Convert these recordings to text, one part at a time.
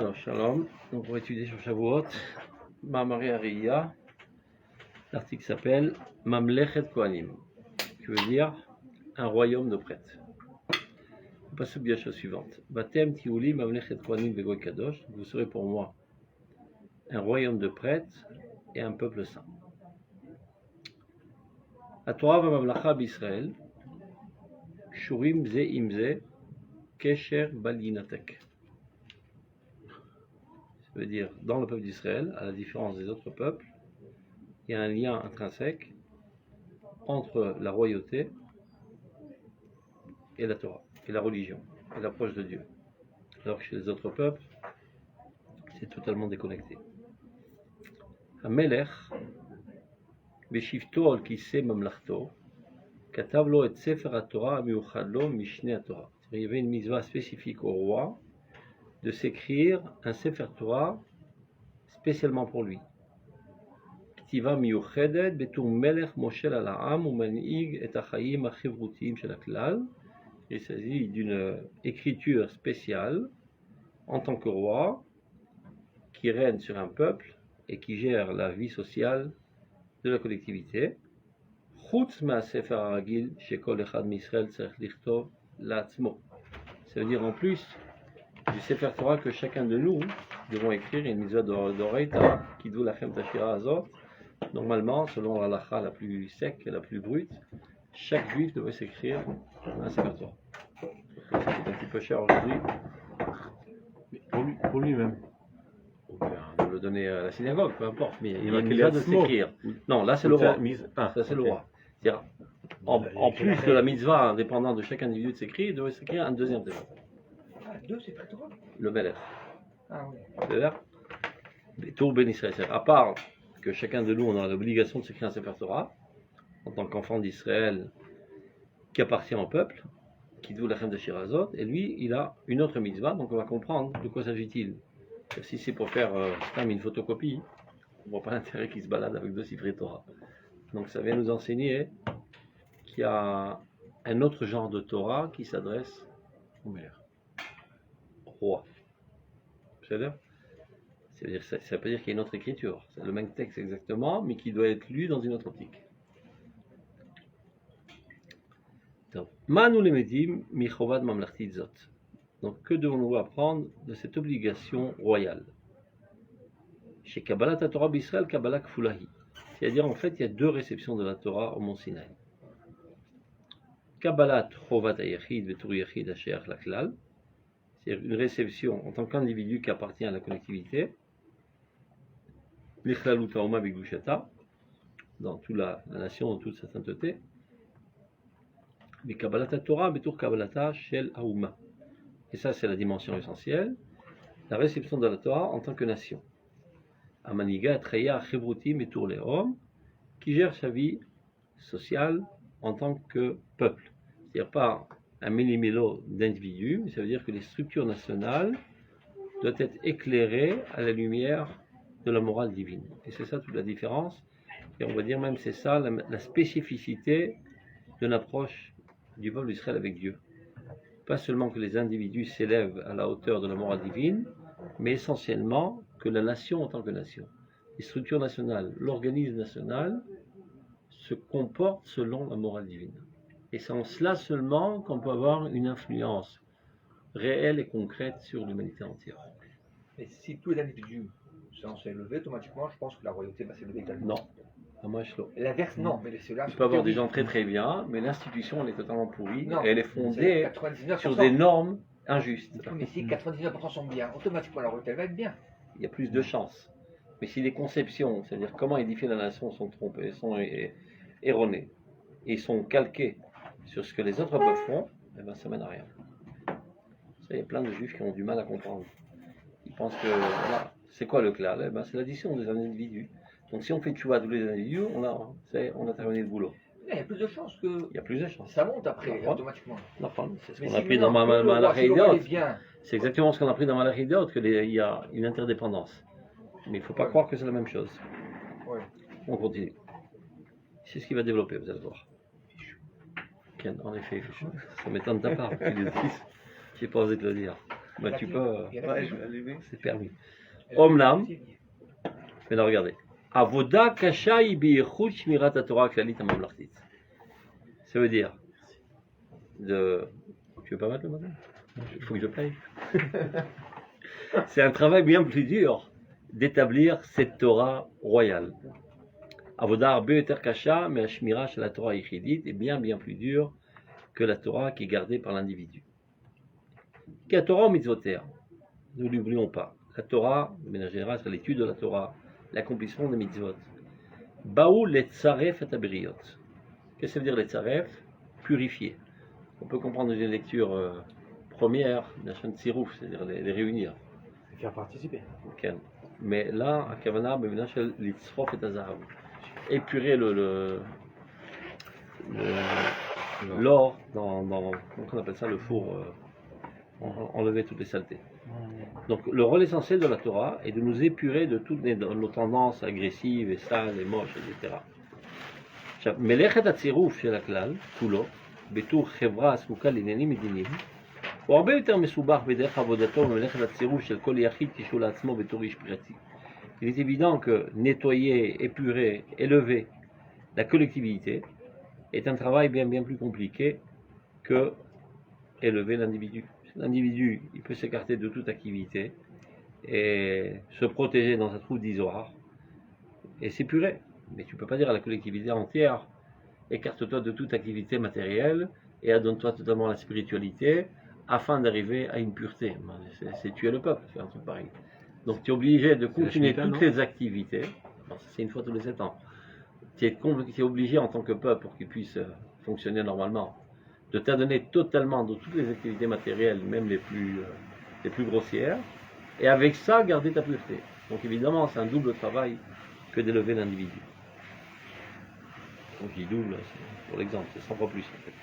Alors, Shalom, donc on va étudier sur Shavuot, Mamari Ariya, l'article s'appelle Mamlechet Kohanim, qui veut dire un royaume de prêtres. On passe bien la chose suivante. Batem Tiouli Mamlechet Kohanim Vegoy Kadosh, vous serez pour moi un royaume de prêtres et un peuple saint. La Torah va Mamlacha b'Israël, Shurim Ze Imze, Kesher Balinatek. Ça veut dire, dans le peuple d'Israël, à la différence des autres peuples, il y a un lien intrinsèque entre la royauté et la Torah, et la religion, et l'approche de Dieu. Alors que chez les autres peuples, c'est totalement déconnecté. Hamelech, Beshivto al Kiseh Mamlachto, Katav lo et Sefer HaTorah Miuchad lo Mishneh HaTorah. Il y avait une mitzvah spécifique au roi de s'écrire un Sefer Torah spécialement pour lui. Ktiva miuchedet betur melech moshel al ha'am umanhig et hachayim hachevrutim shel haklal. Il s'agit d'une écriture spéciale en tant que roi qui règne sur un peuple et qui gère la vie sociale de la collectivité. Chutz ma'sefer haragil shekol echad mi'Israël tzarich lichtov la'atzmo. Ça veut dire en plus du Sefer Torah que chacun de nous devons écrire une mitzvah d'oreita qui doit la chem tashira azot. Normalement, selon la halakha la plus sec et la plus brute, chaque juif devrait s'écrire un Sefer Torah. C'est un petit peu cher aujourd'hui. Pour lui-même. On peut le donner à la synagogue, peu importe, mais il y a une mitzvah de s'écrire. Non, là c'est le roi. Ça c'est le roi. C'est-à-dire, en plus de la mitzvah indépendante de chaque individu de s'écrire, il devrait s'écrire un deuxième Sefer Torah. Ah, deux Sefer Torah. Le Melech. Ah oui. C'est-à-dire, Betour Ben Israël. À part que chacun de nous on a l'obligation de s'écrire un Sefer Torah en tant qu'enfant d'Israël qui appartient au peuple, qui doit la chem de Shirazot, et lui il a une autre mitzvah, donc on va comprendre de quoi s'agit-il. Si c'est pour faire une photocopie, on ne voit pas l'intérêt qu'il se balade avec deux Sifrei Torah. Donc ça vient nous enseigner qu'il y a un autre genre de Torah qui s'adresse au maire, au roi. C'est-à-dire, ça veut pas dire qu'il y a une autre écriture, c'est le même texte exactement, mais qui doit être lu dans une autre optique. Manu lemedim michovad mamlachtit zot. Donc, que devons-nous apprendre de cette obligation royale? Chez Kabbalat Torah b'Israël, Kabbalah Kfulahi. C'est-à-dire, en fait, il y a deux réceptions de la Torah au Mont Sinaï. Kabbalat Chovat HaYachid Vetur Yachid HaSheach LaKlal. C'est une réception en tant qu'individu qui appartient à la collectivité. L'Ichlalut HaOma B'Gdushata, dans toute la nation, dans toute sa sainteté. Mais Kabbalat Torah Betur Kabbalata Shel HaOma. Et ça, c'est la dimension essentielle, la réception de la Torah en tant que nation. Amaniga Treya Chevrutim et Tourléom, qui gère sa vie sociale en tant que peuple. C'est-à-dire pas un millimélo d'individus, mais ça veut dire que les structures nationales doivent être éclairées à la lumière de la morale divine. Et c'est ça toute la différence. Et on va dire même c'est ça la spécificité de l'approche du peuple d'Israël avec Dieu. Pas seulement que les individus s'élèvent à la hauteur de la morale divine, mais essentiellement que la nation en tant que nation, les structures nationales, l'organisme national se comporte selon la morale divine. Et c'est en cela seulement qu'on peut avoir une influence réelle et concrète sur l'humanité entière. Mais si tous les individus sont élevés, automatiquement, je pense que la royauté va s'élever également. Non. L'inverse, non, mais ceux-là. Il peut y avoir des gens très très bien, mais l'institution elle est totalement pourrie, Non, et elle est fondée 99%. sur des normes injustes. Mais si 99% sont bien, automatiquement la royauté va être bien. Il y a plus de chances. Mais si les conceptions, c'est-à-dire comment édifier la nation, sont trompées, sont erronées, et sont calquées sur ce que les autres peuples font, eh ben, ça mène à rien. Ça, il y a plein de juifs qui ont du mal à comprendre. Ils pensent que, voilà, c'est quoi le klal? Eh ben, c'est l'addition des individus. Donc si on fait tchouva à tous les individus, on a terminé le boulot. Il y a plus de chances que. Il y a plus de chances. Ça monte après, automatiquement. C'est ce qu'on a appris dans Malachidot. C'est exactement ce qu'on a appris dans Malachidot, qu'il y a une interdépendance. Mais il ne faut pas croire que c'est la même chose. Ouais. On continue. C'est ce qui va développer, vous allez voir. En effet, ça m'étonne de ta part que tu le dises. Je n'ai pas osé te le dire. Bah, tu peux, Il y a la Ouais, clé. je vais allumer. c'est permis. Elle a Omnam. clé. Maintenant, regardez. Avoda kashaï bi'echut shmirat Torah klalit mamlachtit. Ça veut dire Tu veux pas mettre le matin? Il faut que je paye. C'est un travail bien plus dur d'établir cette Torah royale. Avoda arbe yoter kasha, mais Shmira chez la Torah yichidit est bien plus dur que la Torah qui est gardée par l'individu. Qui la Torah au mitzvoter, ne l'oublions pas. La Torah, de manière générale, c'est l'étude de la Torah, l'accomplissement des mitzvot. Baou letzaref et abriot. Qu'est-ce que ça veut dire letzaref? Purifier. On peut comprendre dans une lecture première, Nashon Tsirouf, c'est-à-dire les réunir. Et faire participer. Okay. Mais là, à Kavana, Bevinachel Litzrof et Azahav. Épurer l'or dans, comment on appelle ça, le four, enlever toutes les saletés. Donc le rôle essentiel de la Torah est de nous épurer de toutes nos tendances agressives et sales et moches, etc. מלאכת הצירוף של הכלל, כולו, בתור חברה הסמוקה לעניינים מדיניים, הוא הרבה יותר מסובך בדרך עבודתו ממלאכת הצירוף של כל יחיד כשהוא לעצמו בתור איש פרטי. Il est évident que nettoyer, épurer, élever la collectivité est un travail bien plus compliqué que élever l'individu. L'individu, il peut s'écarter de toute activité et se protéger dans sa trou d'isoire et s'épurer. Mais tu ne peux pas dire à la collectivité entière, écarte-toi de toute activité matérielle et adonne-toi totalement à la spiritualité afin d'arriver à une pureté. C'est tuer le peuple, faire un truc pareil. Donc tu es obligé de continuer toutes les activités, c'est une fois tous les 7 ans. Tu es obligé en tant que peuple, pour qu'il puisse fonctionner normalement, de t'adonner totalement de toutes les activités matérielles, même les plus grossières, et avec ça garder ta pureté. Donc évidemment c'est un double travail que d'élever l'individu. Donc je dis double, pour l'exemple, c'est 100 fois plus en fait.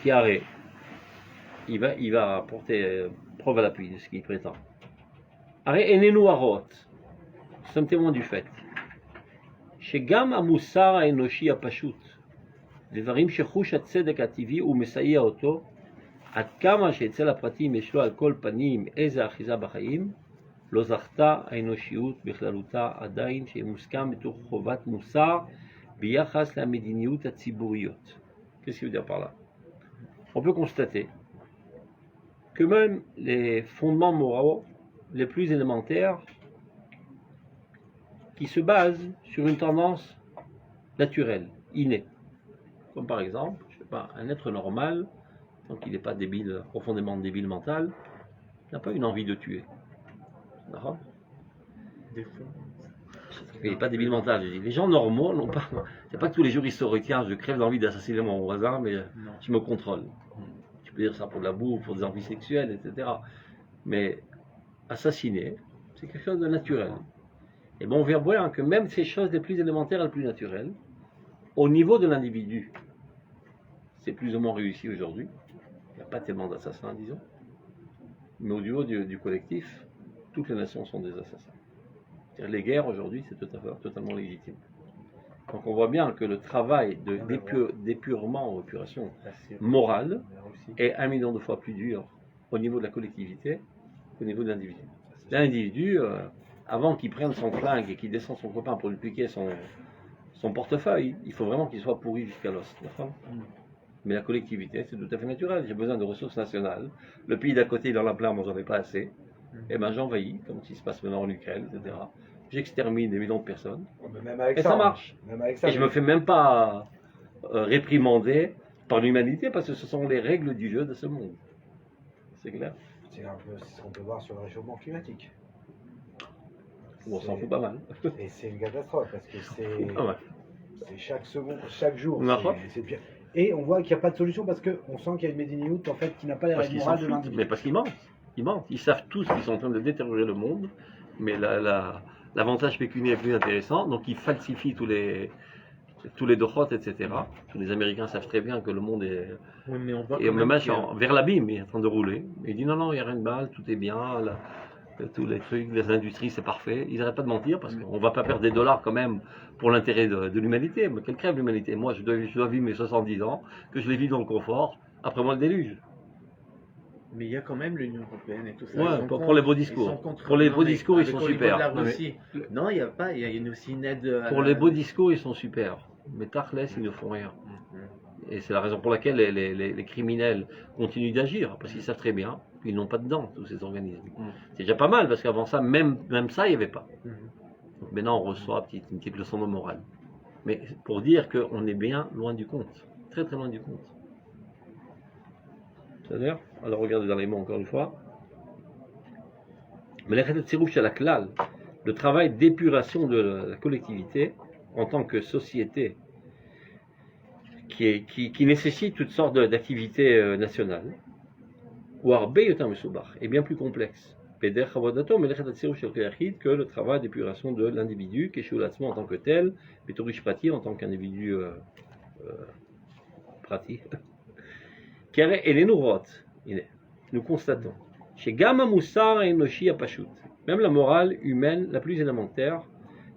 Kiaré, il va apporter preuve à l'appui de ce qu'il prétend. Aré enenu arot, nous sommes témoins du fait. שגם המוסר האנושי הפשוט, דברים שחוש הצדק הטבעי הוא מסייע אותו, עד כמה שאצל הפרטים יש לו על כל פנים איזה אחיזה בחיים, לא זכתה האנושיות בכללותה עדיין שמוסכם בתוך חובת מוסר ביחס למדיניות הציבוריות. Qu'est-ce qu'il veut dire par là? On peut constater que même les fondements moraux les plus élémentaires qui se basent sur une tendance naturelle, innée. Comme par exemple, je sais pas, un être normal, tant qu'il n'est pas débile, profondément débile mental, n'a pas une envie de tuer. D'accord? Il n'est pas débile mental, je dis. Les gens normaux n'ont pas. C'est pas que tous les jours ils se retiennent, je crève d'envie d'assassiner mon voisin, mais je me contrôle. Tu peux dire ça pour de la bouffe, pour des envies sexuelles, etc. Mais assassiner, c'est quelque chose de naturel. Et bon, on vient voir que même ces choses les plus élémentaires, les plus naturelles, au niveau de l'individu, c'est plus ou moins réussi aujourd'hui. Il n'y a pas tellement d'assassins, disons. Mais au niveau du collectif, toutes les nations sont des assassins. C'est-à-dire, les guerres aujourd'hui, c'est totalement légitime. Donc on voit bien que le travail d'épurement ou épuration morale est 1 million de fois plus dur au niveau de la collectivité qu'au niveau de l'individu. L'individu, avant qu'il prenne son flingue et qu'il descende son copain pour lui piquer son portefeuille, il faut vraiment qu'il soit pourri jusqu'à l'os. Mais la collectivité, c'est tout à fait naturel. J'ai besoin de ressources nationales. Le pays d'à côté, il en a plein, moi j'en ai pas assez. Et ben j'envahis, comme ce qui se passe maintenant en Ukraine, etc. J'extermine des millions de personnes. Et ça marche. Et je me fais même pas réprimander par l'humanité parce que ce sont les règles du jeu de ce monde. C'est clair. C'est un peu ce qu'on peut voir sur le réchauffement climatique. On s'en fout pas mal. Et c'est une catastrophe parce que ouais. C'est chaque seconde, chaque jour. C'est pire. Et on voit qu'il n'y a pas de solution parce qu'on sent qu'il y a une Mediniout en fait qui n'a pas les règles morales de l'individu. Mais parce qu'ils mentent. Ils mentent. Ils savent tous qu'ils sont en train de détériorer le monde, mais l'avantage pécuniaire est plus intéressant, donc ils falsifient tous les dochot, etc. Tous les Américains savent très bien que le monde est. Oui, mais on voit et on me met vers l'abîme, il est en train de rouler. Et il dit non, il n'y a rien de mal, tout est bien, tous les trucs, les industries, c'est parfait. Ils n'arrêtent pas de mentir parce qu'on ne va pas perdre des dollars quand même pour l'intérêt de l'humanité. Mais quelle crève l'humanité? Moi, je dois vivre mes 70 ans, que je les vis dans le confort, après moi le déluge. Mais il y a quand même l'Union européenne et tout ça. Ouais, pour les beaux discours. Pour les beaux discours, ils sont super. Non, il n'y a pas, il y a aussi une aide. Pour les beaux discours, ils sont super. Mais Tachlès, ils ne font rien. Et c'est la raison pour laquelle les criminels continuent d'agir, parce qu'ils savent très bien qu'ils n'ont pas de dents, tous ces organismes. C'est déjà pas mal, parce qu'avant ça, même ça, il n'y avait pas. Donc maintenant, on reçoit une petite leçon de morale. Mais pour dire qu'on est bien loin du compte. Très très loin du compte. C'est-à-dire, alors regardez dans les mots encore une fois. Mais le travail d'épuration de la collectivité en tant que société qui nécessite toutes sortes d'activités nationales, ou est bien plus complexe que le travail d'épuration de l'individu, qui est en tant que tel, en tant qu'individu pratique. Nous constatons chez Gamma Moussar et Noshi Apashut, même la morale humaine la plus élémentaire,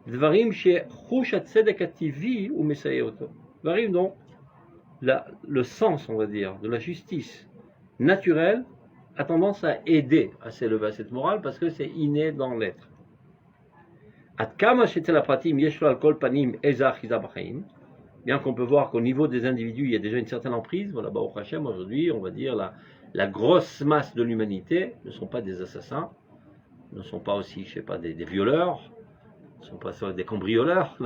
Dvarim chez Chushat Sedekativi ou Mesayoto. Dvarim donc le sens, on va dire, de la justice naturelle a tendance à aider à s'élever à cette morale parce que c'est inné dans l'être. Bien qu'on peut voir qu'au niveau des individus, il y a déjà une certaine emprise. Voilà, Baruch Hashem, aujourd'hui, on va dire, la grosse masse de l'humanité ne sont pas des assassins, ne sont pas aussi, je sais pas, des violeurs, ne sont pas des cambrioleurs.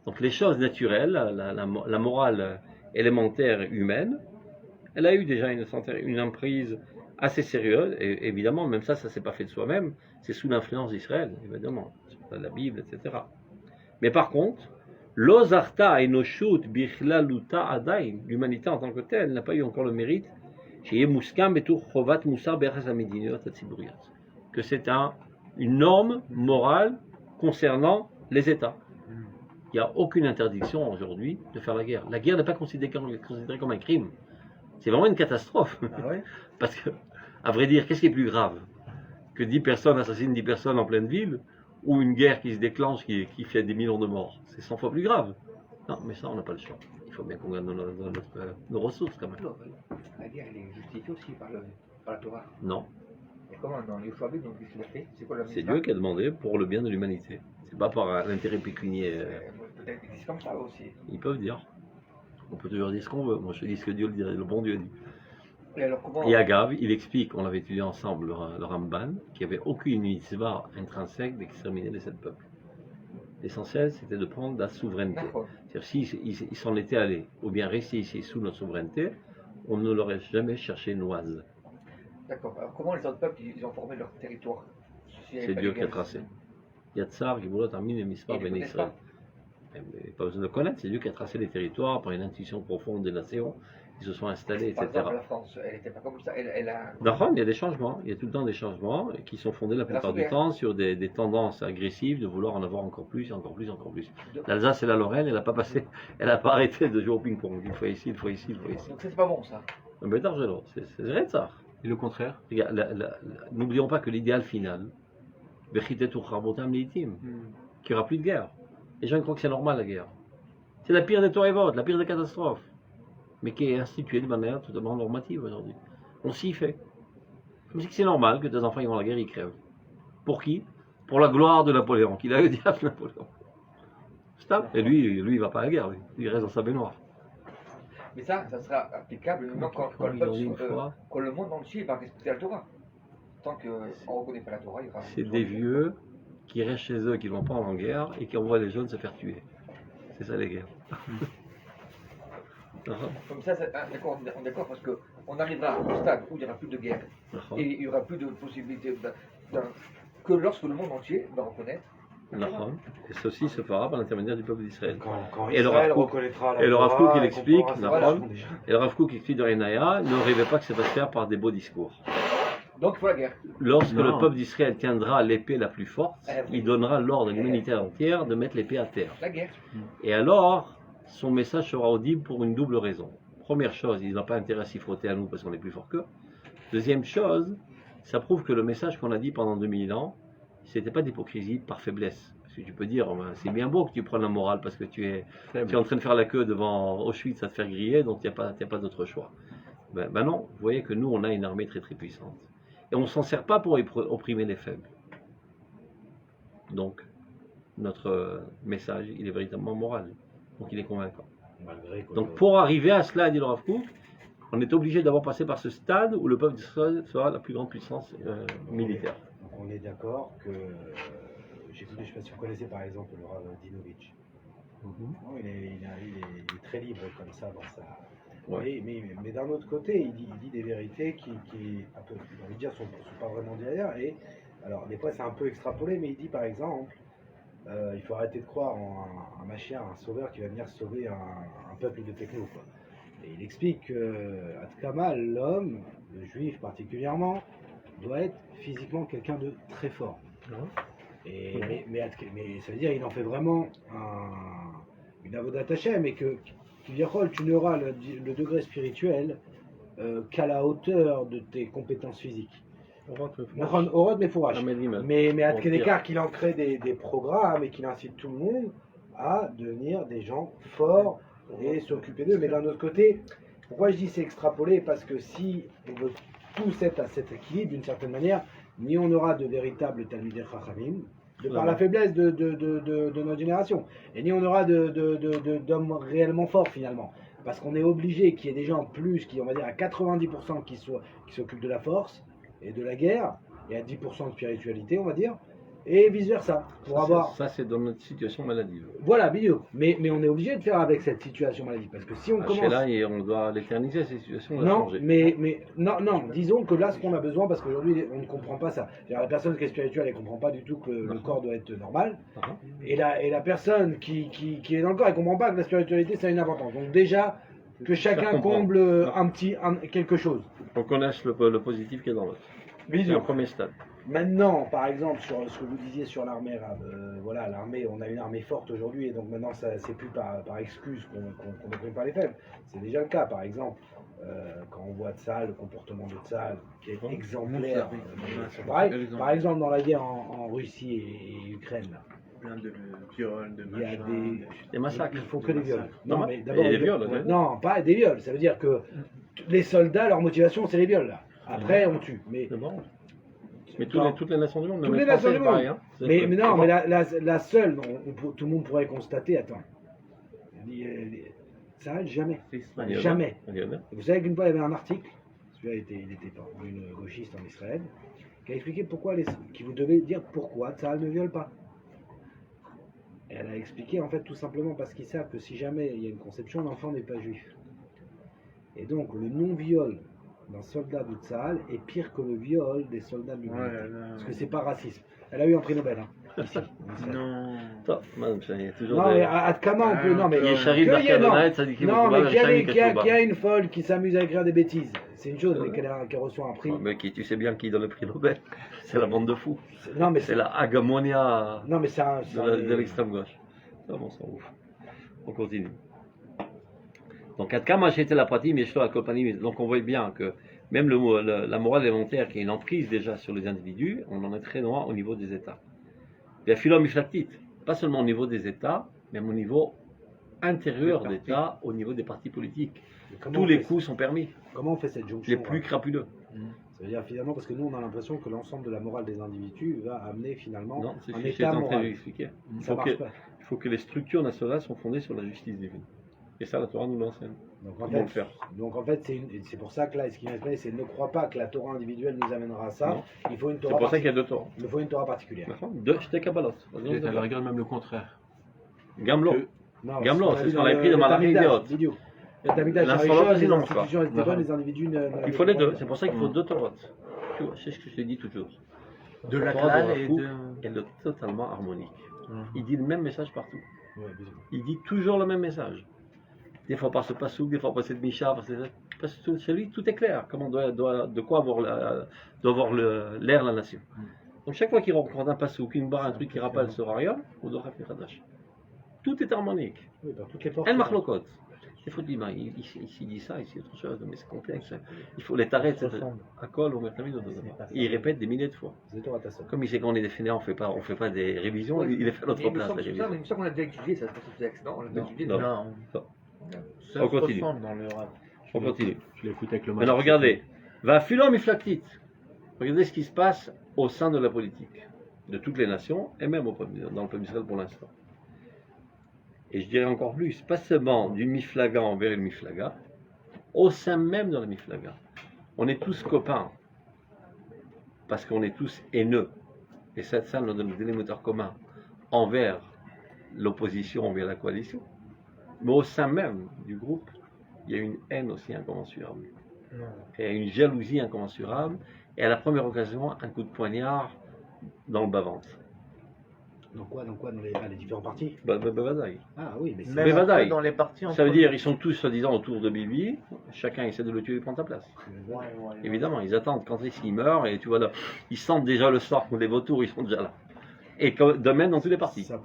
Donc les choses naturelles, la morale élémentaire humaine, elle a eu déjà une emprise assez sérieuse, et évidemment, même ça s'est pas fait de soi-même, c'est sous l'influence d'Israël, évidemment, la Bible, etc. Mais par contre, l'ozarta enoshut bichlaluta adain, l'humanité en tant que telle n'a pas eu encore le mérite, que c'est une norme morale concernant les États. Il n'y a aucune interdiction aujourd'hui de faire la guerre. La guerre n'est pas considérée comme un crime. C'est vraiment une catastrophe. Ah ouais. Parce que, à vrai dire, qu'est-ce qui est plus grave que 10 personnes assassinent 10 personnes en pleine ville, ou une guerre qui se déclenche qui fait des millions de morts? C'est 100 fois plus grave. Non, mais ça, on n'a pas le choix. Il faut bien qu'on gagne nos ressources quand même. La guerre, elle est justifiée aussi par la Torah. Non. Et comment dans les Choabit, donc il fait? C'est quoi la C'est Dieu qui a demandé pour le bien de l'humanité. C'est pas par l'intérêt pécunier. Peut-être qu'ils disent comme ça aussi. Ils peuvent dire. On peut toujours dire ce qu'on veut. Moi, je dis ce que Dieu le dit, le bon Dieu dit. Et alors comment... Et Agav, il explique, on l'avait étudié ensemble, le Ramban, qu'il n'y avait aucune mitzvah intrinsèque d'exterminer les 7 peuples. L'essentiel, c'était de prendre la souveraineté. C'est-à-dire, s'ils s'en étaient allés, ou bien restés ici sous notre souveraineté, on ne leur aurait jamais cherché une oise. D'accord. Alors comment les autres peuples, ils ont formé leur territoire? C'est Dieu qui a tracé. Yatsar, Giboulot, Armin et Mispar, Ben Israël. Pas besoin de le connaître, c'est Dieu qui a tracé les territoires par une intuition profonde des nations. Ils se sont installés, etc. Par exemple, la France, elle n'était pas comme ça. Elle a... Il y a des changements, il y a tout le temps des changements qui sont fondés la plupart du temps sur des tendances agressives de vouloir en avoir encore plus, encore plus, encore plus. L'Alsace et la Lorraine, elle n'a pas passé, elle n'a pas arrêté de jouer au ping-pong. Une fois ici, une fois ici, une fois ici. Donc c'est pas bon ça. Mais d'argent, c'est vrai de ça. Et le contraire? N'oublions pas que l'idéal final, qu'il n'y aura plus de guerre. Les gens croient que c'est normal la guerre. C'est la pire des torévotes, la pire des catastrophes, mais qui est instituée de manière totalement normative aujourd'hui. On s'y fait. Comme si c'est normal que tes enfants ils vont à la guerre, ils crèvent. Pour qui? Pour la gloire de Napoléon, qu'il a eu diable Napoléon. Stop. Et lui, il ne va pas à la guerre, lui. Il reste dans sa baignoire. Mais ça sera applicable quand le monde entier va respecter la Torah. Tant qu'on ne reconnaît pas la Torah, il y aura... C'est des vieux qui restent chez eux, qui ne vont pas en guerre et qui envoient les jeunes se faire tuer. C'est ça les guerres. Comme ça, d'accord, on est d'accord, parce qu'on arrivera au stade où il n'y aura plus de guerre et il n'y aura plus de possibilité que lorsque le monde entier va reconnaître. Et ceci se fera par l'intermédiaire du peuple d'Israël. Et le Rav Kook il explique, et le Rav Kook explique dans Enaya, ne rêvez pas que ça va se faire par des beaux discours. Donc il faut la guerre. Lorsque le peuple d'Israël tiendra l'épée la plus forte, il donnera l'ordre à l'humanité entière de mettre l'épée à terre. La guerre. Et alors, son message sera audible pour une double raison. Première chose, il n'a pas intérêt à s'y frotter à nous parce qu'on est plus fort qu'eux. Deuxième chose, ça prouve que le message qu'on a dit pendant 2000 ans, c'était pas d'hypocrisie par faiblesse. Parce que tu peux dire, c'est bien beau que tu prennes la morale parce que tu es en train de faire la queue devant Auschwitz à te faire griller, donc il n'y a pas d'autre choix. Ben non, vous voyez que nous, on a une armée très très puissante. Et on ne s'en sert pas pour opprimer les faibles. Donc, notre message, il est véritablement moral. Donc, il est convaincant. Donc, pour arriver à cela, dit le Rav Kook, on est obligé d'avoir passé par ce stade où le peuple d'Israël sera la plus grande puissance militaire. Donc, on est d'accord que, je ne sais pas si vous connaissez par exemple le Rav Dinovitch. Il est très libre comme ça dans sa... Ouais. Mais d'un autre côté, il dit des vérités qui un peu, j'ai envie de dire, sont pas vraiment derrière. Et alors, des fois, c'est un peu extrapolé, mais il dit par exemple, il faut arrêter de croire en un Mashiach, un sauveur qui va venir sauver un peuple de techno, quoi. Et il explique que Atkama, l'homme, le juif particulièrement, doit être physiquement quelqu'un de très fort. Mais ça veut dire qu'il en fait vraiment une avodat Hashem, et que tu n'auras le degré spirituel qu'à la hauteur de tes compétences physiques. Mais à quel écart qu'il en crée des programmes et qu'il incite tout le monde à devenir des gens forts et s'occuper d'eux. Mais d'un autre côté, pourquoi je dis c'est extrapolé? Parce que si on veut tous être à cet équilibre d'une certaine manière, ni on aura de véritables Talmidei Chachamim, de par la faiblesse de notre génération, et ni on aura d'hommes réellement forts finalement. Parce qu'on est obligé qu'il y ait des gens plus, qui on va dire à 90% qui s'occupent de la force et de la guerre, et à 10% de spiritualité, on va dire, et vice-versa. Ça, c'est dans notre situation maladive. Voilà, milieu. Mais on est obligé de faire avec cette situation maladive, parce que si on commence... Là, on doit l'éterniser, cette situation, non, non, disons que là, ce qu'on a besoin, parce qu'aujourd'hui, on ne comprend pas ça. La personne qui est spirituelle, elle ne comprend pas du tout que le corps doit être normal, et la personne qui est dans le corps, elle ne comprend pas que la spiritualité, ça a une importance. Donc déjà, que chacun comble quelque chose. On connaisse le positif qui est dans l'autre. C'est un premier stade. Maintenant, par exemple, sur ce que vous disiez sur l'armée, voilà, l'armée, on a une armée forte aujourd'hui, et donc maintenant, c'est plus par excuse qu'on n'opprime pas les faibles. C'est déjà le cas, par exemple, quand on voit Tsahal, le comportement de Tsahal, qui est exemplaire. Pareil, par exemple, dans la guerre en Russie et Ukraine, là. Plein de viols, de il y a des massacres. Il faut que des viols. Non, mais d'abord des viols. Non, pas des viols. Ça veut dire que les soldats, leur motivation, c'est les viols, là. Après, on tue. Mais toutes les nations du monde. Toutes les nations du monde. Pareil, hein. Mais non, mais la seule, tout le monde pourrait constater, attends. Ça, jamais. Jamais. Vous savez qu'une fois, il y avait un article, celui-là, il était par une gauchiste en Israël, qui a expliqué qui vous devez dire pourquoi ça ne viole pas. Et elle a expliqué, en fait, tout simplement parce qu'ils savent que si jamais il y a une conception, l'enfant n'est pas juif. Et donc, le non-viol d'un soldat de Tsahal est pire que le viol des soldats de l'humanité. Parce que c'est pas racisme. Elle a eu un prix Nobel, hein, ici. Non. Non, mais à Tkama, on peut. Non, mais. Qu'il y a une folle qui s'amuse à écrire des bêtises. C'est une chose, mais qu'elle reçoit un prix. Mais tu sais bien qui donne le prix Nobel? C'est la bande de fous. Non, mais c'est la agamonia de l'extrême gauche. Ça, on s'en ouf. On continue. Donc, Atkama, j'étais la pratique, mais je la compagnie. Donc, on voit bien que même la morale élémentaire, qui est une emprise déjà sur les individus, on en est très loin au niveau des États. Et la philo miflatit, pas seulement au niveau des États, même au niveau intérieur d'État, au niveau des partis politiques. Tous les coups sont permis. Comment on fait cette jonction? Les plus crapuleux. Ça veut dire finalement, parce que nous, on a l'impression que l'ensemble de la morale des individus va amener finalement un état moral. Il faut que les structures nationales soient fondées sur la justice divine. Et ça, la Torah nous l'enseigne. Donc en fait, c'est pour ça que là, ce qui m'intéresse, c'est ne crois pas que la Torah individuelle nous amènera à ça. Non. Il faut une Torah. C'est pour ça qu'il y a deux Torahs. Il faut une Torah particulière. J'étais Kabbalot. C'est à la rigueur même le contraire. Gamlo. Gamlo, c'est ce qu'on a appris de Malachi Idiot. Les individus il faut les deux. C'est pour ça qu'il faut deux Torahs. C'est ce que je te dis toujours. De la classe et de totalement harmonique. Il dit le même message partout. Il dit toujours le même message. Des fois par ce pasouk, des fois par cette Misha, parce que chez lui tout est clair. Comment de quoi doit avoir l'air la nation. Donc chaque fois qu'il rencontre un pasouk, une barre, un truc qui rappelle ce rarion, ou d'autres Hadash. Tout est harmonique. El machlokot. Il faut dire, ici dit ça, ici autre chose, mais c'est complexe. Il faut les tarets, à col, on met il répète des milliers de fois. Comme il sait qu'on est des fainéants, on ne fait pas des révisions, il les fait à notre place. Mais il me semble qu'on a déjà étudié ça, ce texte, non? On l'a déjà étudié. Non. On continue. Dans le rap. On continue. Je l'écoute avec le match. Maintenant, regardez. Va filom iflactit. Regardez ce qui se passe au sein de la politique, de toutes les nations, et même dans le peuple d'Israël pour l'instant. Et je dirais encore plus, pas seulement du miflaga envers le miflaga, au sein même de la miflaga. On est tous copains, parce qu'on est tous haineux. Et ça nous donne des moteurs communs envers l'opposition, envers la coalition. Mais au sein même du groupe, il y a une haine aussi incommensurable. Et une jalousie incommensurable. Et à la première occasion, un coup de poignard dans le bas-ventre. Dans quoi dans les différents partis? Bavadaï. Ah oui, mais c'est Même Bevadaï. un peu dans les parties. Ça veut dire ils sont tous soi-disant autour de Bibi, chacun essaie de le tuer et prendre sa place. Ouais. Évidemment, ils attendent quand il meurt et tu vois là, ils sentent déjà le sort, les vautours ils sont déjà là. Et de même dans tous les partis. ça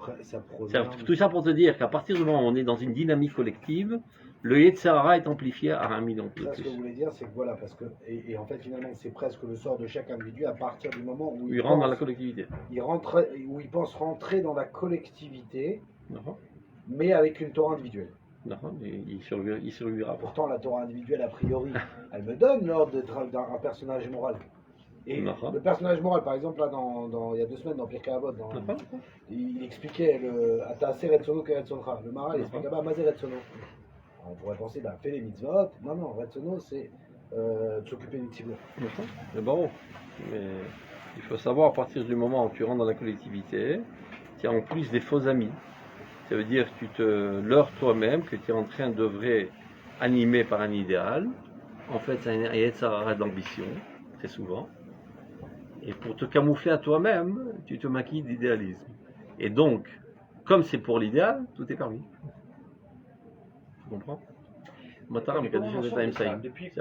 Tout ça pour te dire qu'à partir du moment où on est dans une dynamique collective, le Yetzirah est amplifié à 1 million de Ça, ce que vous plus. voulez dire, c'est que voilà, parce que, et en fait, finalement, c'est presque le sort de chaque individu à partir du moment où Il rentre dans la collectivité. où il pense rentrer dans la collectivité, D'accord. mais avec une Torah individuelle. D'accord. Il survivra. Pourtant, la Torah individuelle, a priori, elle me donne l'ordre d'être un personnage moral. Et D'accord. le personnage moral, par exemple, là, il y a 2 semaines, dans Pirkei Avot, D'accord. il expliquait Atase Retsono Keretsono. Le Maral, il expliquait Mazé Retsono. On pourrait penser, fais les mitzvot. Non, Retsono, c'est de s'occuper du tzibur. C'est bon. Mais il faut savoir, à partir du moment où tu rentres dans la collectivité, tu as en plus des faux amis. Ça veut dire que tu te leurres toi-même, que tu es en train d'œuvrer animé par un idéal. En fait, c'est un Yetzirah d'ambition, très souvent. Et pour te camoufler à toi-même, tu te maquilles d'idéalisme. Et donc, comme c'est pour l'idéal, tout est permis. Tu comprends?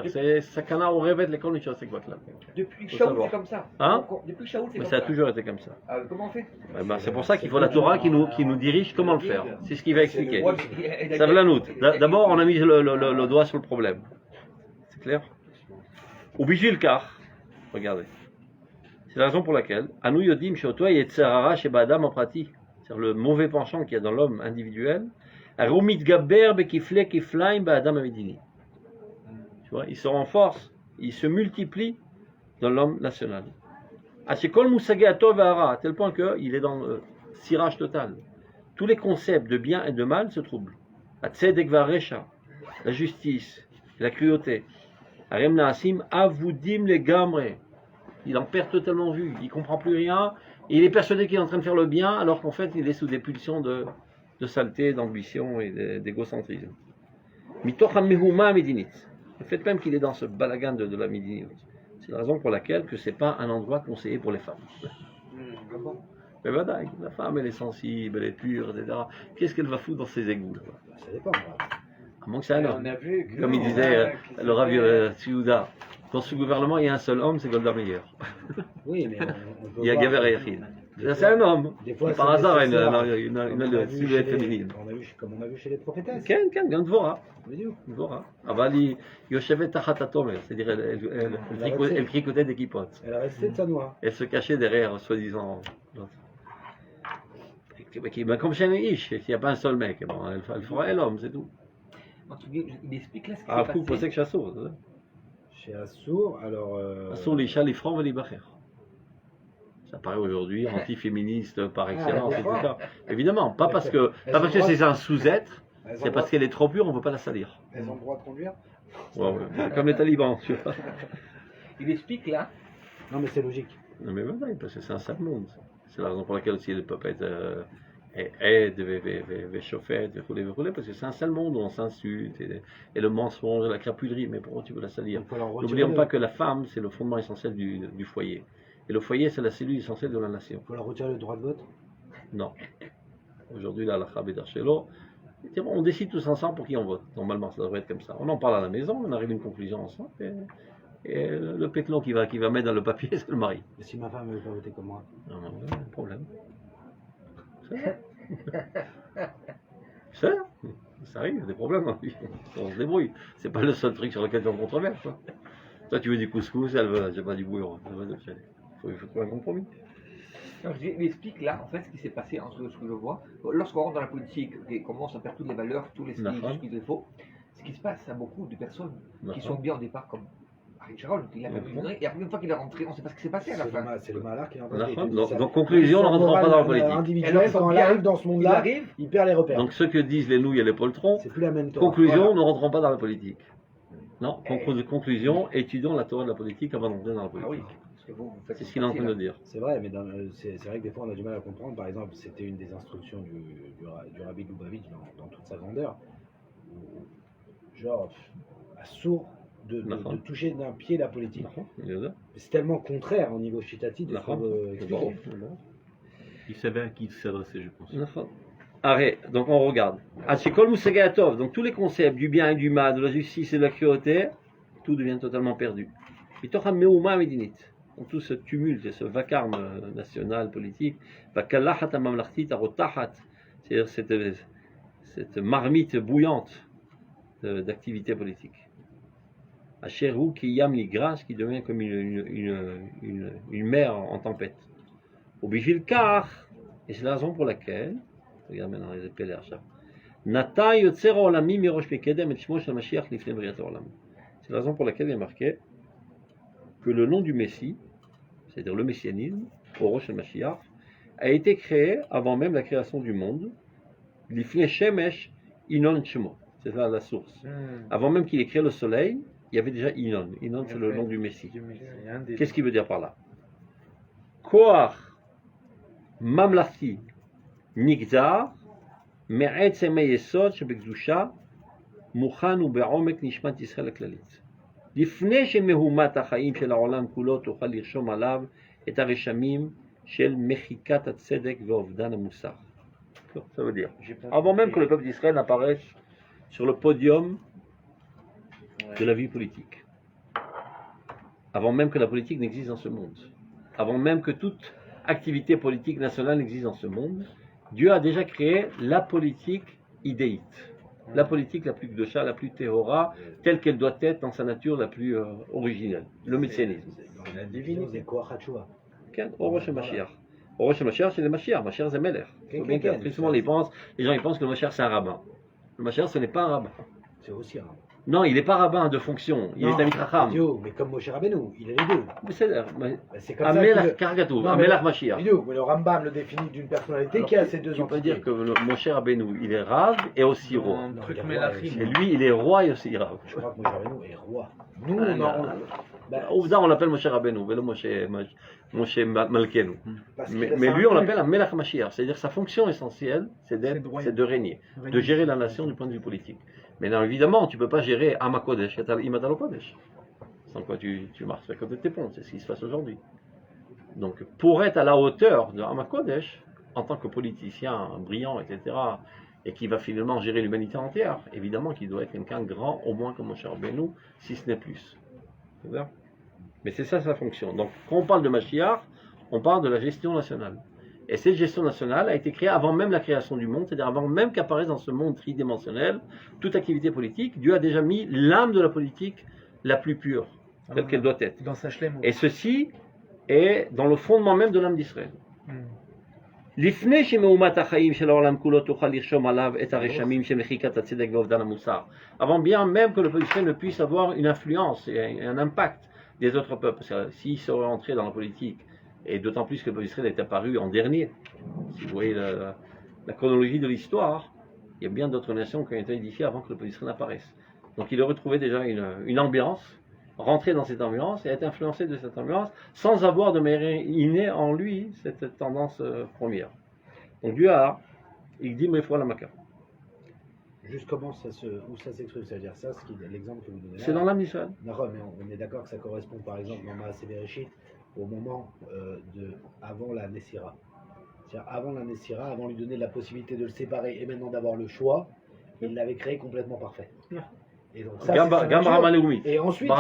C'est Sakana, on rêvait de l'école de Chassekvat là. Depuis que Faut Shaoul savoir. c'est comme ça. Hein? Depuis que Shaoul c'est Mais comme ça a ça. toujours été comme ça. Comment on fait? C'est pour ça qu'il faut la Torah qui nous dirige comment le faire. C'est ce qu'il va expliquer. Ouais, mais- Ça va la note. D'abord, on a mis le doigt sur le problème. C'est clair? Au bijil car, regardez. C'est la raison pour laquelle, Anu Yodim Shotoa Yetzirah Sheba Adam Aprati, c'est-à-dire le mauvais penchant qu'il y a dans l'homme individuel, Arumit Gaber Bekifle Kiflaim Ba'adam Amidini. Tu vois, il se renforce, il se multiplie dans l'homme national. Ashekol Musage Atov Vahara, à tel point qu'il est dans le cirage total. Tous les concepts de bien et de mal se troublent. Atzedek Varesha, la justice, la cruauté. Arem Naasim Avudim le Gamre. Il en perd totalement vue, il ne comprend plus rien, et il est persuadé qu'il est en train de faire le bien, alors qu'en fait il est sous des pulsions de saleté, d'ambition et d'égocentrisme. Mitoch HaMehuma Medinit. Le fait même qu'il est dans ce balagan de la Médinite, c'est la raison pour laquelle que ce n'est pas un endroit conseillé pour les femmes. Mais voilà, la femme elle est sensible, elle est pure, etc. Qu'est-ce qu'elle va foutre dans ses égouts là-bas? Ça dépend. À moins que c'est un homme. On a vu que- Comme il disait le Rav Tsiouda, dans ce gouvernement il y a un seul homme, c'est Golda Meir. Oui, mais on peut Il y a voir- Gaver et Yachid. C'est un homme. Des fois, Qui par c'est hasard a nécessaire. une Comme on a vu silhouette chez les- féminine. comme on a vu chez les prophétesses. כן, כן, גם דבורה. בדיוק. דבורה. אבל היא יושבת תחת התומר, c'est-à-dire elle tricotait des kippotes. Elle a resté de sa noix. Elle se cachait derrière, soi-disant, l'autre. Comme chez un ish, s'il n'y a pas un seul mec, bon, elle fera elle homme, c'est tout. En tout cas, il explique là ce qui Ah, s'est vous passé. pensez que Chassour, Chez Assour, alors. Assour, l'isha, les francs, les bacher. Ça paraît aujourd'hui anti-féministe par excellence, et tout ça. Évidemment, pas parce que c'est un sous-être, elles ont c'est le parce droit- qu'elle est trop pure, on ne peut pas la salir. Elles ont le droit de conduire. Ouais, ouais. Comme les talibans, tu vois. Il explique là. Non, mais c'est logique. Non, mais voilà, parce que c'est un sale monde. C'est la raison pour laquelle aussi le peuple aide, chauffette, parce que c'est un sale monde où on s'insulte, et le mensonge, la crapulerie, mais pourquoi tu veux la salir? Il faut leur retirer N'oublions le- pas que la femme, c'est le fondement essentiel du foyer. Et le foyer, c'est la cellule essentielle de la nation. faut leur retirer le droit de vote. Non. Aujourd'hui, là, la Khabé d'Archelo, on décide tous ensemble pour qui on vote. Normalement, ça devrait être comme ça. On en parle à la maison, on arrive à une conclusion ensemble, et le péclon qui va mettre dans le papier, c'est le mari. Et si ma femme ne veut pas voter comme moi? Non, non, ouais, un problème. Ça arrive, il y a des problèmes dans la vie. On se débrouille. C'est pas le seul truc sur lequel on controverse. Hein. Toi, tu veux du couscous, elle veut, j'ai pas du bouillon. Il faut trouver un compromis. Alors, il explique là, en fait, ce qui s'est passé entre ce que je vois. Lorsqu'on rentre dans la politique et qu'on commence à perdre toutes les valeurs, tous les D'accord. ce qu'il faut, ce qui se passe à beaucoup de personnes qui D'accord. sont bien au départ, comme Harry Charles, il a pas pu venir, et après, une fois qu'il est rentré, on ne sait pas ce qui s'est passé à la fin. C'est le malheur qui est en D'accord. Donc, conclusion, on ne rentre pas dans la politique. Individuel, Alors, quand il bien, arrive dans ce Il monde-là, arrive, il perd les repères. Donc ce que disent les nouilles et les poltrons, C'est plus la même Torah. conclusion, Voilà. ne rentrons pas dans la politique. Non, conclusion, étudions la Torah de la politique avant d'entrer dans la ah oui, politique. parce que vous faites C'est ce qu'il est en train de dire. C'est vrai, mais c'est vrai que des fois on a du mal à comprendre. Par exemple, c'était une des instructions du rabbi Lubavitch dans toute sa grandeur. Genre, assourd de toucher d'un pied la politique. C'est tellement contraire au niveau chitati de ce qu'on veut expliquer. Il savait à qui il s'adressait, je pense. Arrête, donc on regarde. Achikol Musagatov, donc tous les concepts du bien et du mal, de la justice et de la cruauté, tout devient totalement perdu. Mitocham Meuma Medinit, donc tout ce tumulte et ce vacarme national, politique, Vakalahat Mamlachtit Arotahat, c'est-à-dire cette marmite bouillante d'activité politique. Asheru Kiyam Ligras, qui devient comme une mer en tempête. Au Bifilkar, et c'est la raison pour laquelle, regarde maintenant les épées d'achat. Nata Yotzer Olami Mirosh Mekedem et Shmo Shel Mashiach Lifnei Briat Olam. C'est la raison pour laquelle il est marqué que le nom du Messie, c'est-à-dire le messianisme, au Rosh Shel Mashiach, a été créé avant même la création du monde. Lifnei Shemesh Inon Shmo. C'est là la source. Avant même qu'il ait créé le soleil, il y avait déjà Inon. Inon, c'est le nom du Messie. Qu'est-ce qu'il veut dire par là? Koach Mamlachti Nigdar מעצם היסוד שבקדושה מוכן ובעומק נשמת ישראל הכללית. לפני שמהומת החיים של העולם כולו תוכל לרשום עליו את הרשמים של מחיקת הצדק ואובדן המוסר. Ça veut dire, avant même que le peuple d'Israël n'apparaisse sur le podium de la vie politique, avant même que la politique n'existe dans ce monde, avant même que toute activité politique nationale n'existe dans ce monde, Dieu a déjà créé la politique idéite, la politique la plus gdosha, la plus théora, telle qu'elle doit être dans sa nature la plus originelle, le messianisme. La divinité, c'est quoi Hachua? Au Rosh Mashiach. Au Rosh Mashiach, c'est le Mashiach. Mashiach, c'est Melech. Très souvent, les gens ils pensent que le Mashiach, c'est un rabbin. Le Mashiach, ce n'est pas un rabbin. C'est aussi un rabbin. Non, il n'est pas rabbin de fonction, il est Tamid Chacham. Mais comme Moshe Rabbeinu, il est les deux. C'est comme Amelach Kargatou, Amelach Mashiach. Mais le Rambam le définit d'une personnalité qui a ces deux entités. On peut dire que Moshe Rabbeinu, il est Rav et aussi roi. Et lui, il est roi et aussi Rav. Je crois que Moshe Rabbeinu est roi. Nous, on l'appelle Moshe Rabbeinu, mais le Moshe Malkenu. Mais lui, on l'appelle Amelach Mashiach. C'est-à-dire que sa fonction essentielle, c'est de régner, de gérer la nation du point de vue politique. Mais non, évidemment, tu ne peux pas gérer Amakodesh, Imadalo Kodesh. Sans quoi tu marches à côté de tes ponts, c'est ce qui se passe aujourd'hui. Donc, pour être à la hauteur de Amakodesh, en tant que politicien brillant, etc., et qui va finalement gérer l'humanité entière, évidemment qu'il doit être quelqu'un de grand, au moins comme Moshe Rabbeinu, si ce n'est plus. Mais c'est ça sa fonction. Donc, quand on parle de Mashiach, on parle de la gestion nationale. Et cette gestion nationale a été créée avant même la création du monde, c'est-à-dire avant même qu'apparaisse dans ce monde tridimensionnel toute activité politique. Dieu a déjà mis l'âme de la politique la plus pure, telle qu'elle doit être. Dans sa shlem. Et ceci est dans le fondement même de l'âme d'Israël. לפני שמהומת החיים של העולם כולו תוכל לרשום עליו את הרשמים של מחיקת הצדק ואובדן המוסר. Avant bien même que le peuple d'Israël ne puisse avoir une influence et un impact des autres peuples. S'il serait entré dans la politique, et d'autant plus que le peuple d'Israël est apparu en dernier, si vous voyez la chronologie de l'histoire, il y a bien d'autres nations qui ont été édifiées avant que le peuple d'Israël n'apparaisse. Donc il aurait trouvé déjà une ambiance, rentrer dans cette ambiance et être influencé de cette ambiance sans avoir de manière innée en lui cette tendance première. Donc Dieu il dit mais fois la maca. Juste comment où ça s'exprime, c'est-à-dire ça, l'exemple que vous donnez là. C'est dans l'âme d'Israël. D'accord, mais on est d'accord que ça correspond par exemple dans Maaseh Bereshit au moment avant la Nessira. C'est-à-dire avant la Nessira, avant lui donner la possibilité de le séparer et maintenant d'avoir le choix, il l'avait créé complètement parfait. Et donc ça, et ensuite,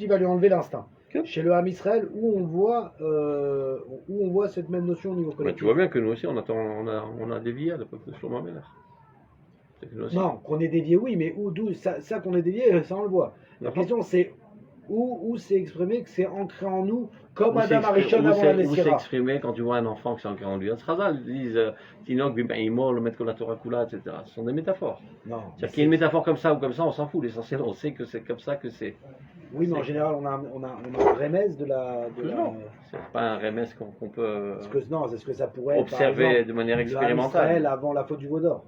il va lui enlever l'instinct. Chez le Ham Israël, où on voit cette même notion au niveau collectif. Tu vois bien que nous aussi, on a dévié à l'époque de Shlomo Amelach. Non, qu'on est dévié, oui, mais d'où ça qu'on est dévié, ça on le voit. La question c'est où c'est exprimé que c'est ancré en nous Comme Où Adam c'est Arishon exprimé- avant la où c'est Nessira. exprimé quand tu vois un enfant qui est encore en lui. Ils disent Tinok, Bimaïmo, le maître la Torah Kula, etc. Ce sont des métaphores. Non. C'est-à-dire qu'il y a une métaphore comme ça ou comme ça, on s'en fout. L'essentiel, on sait que c'est comme ça que c'est. Oui, mais en général, on a un remèze de la. Non, c'est pas un remède qu'on peut Non, c'est ce que ça pourrait être. observer par exemple, de manière le Ham expérimentale. Israël avant la faute du veau d'or.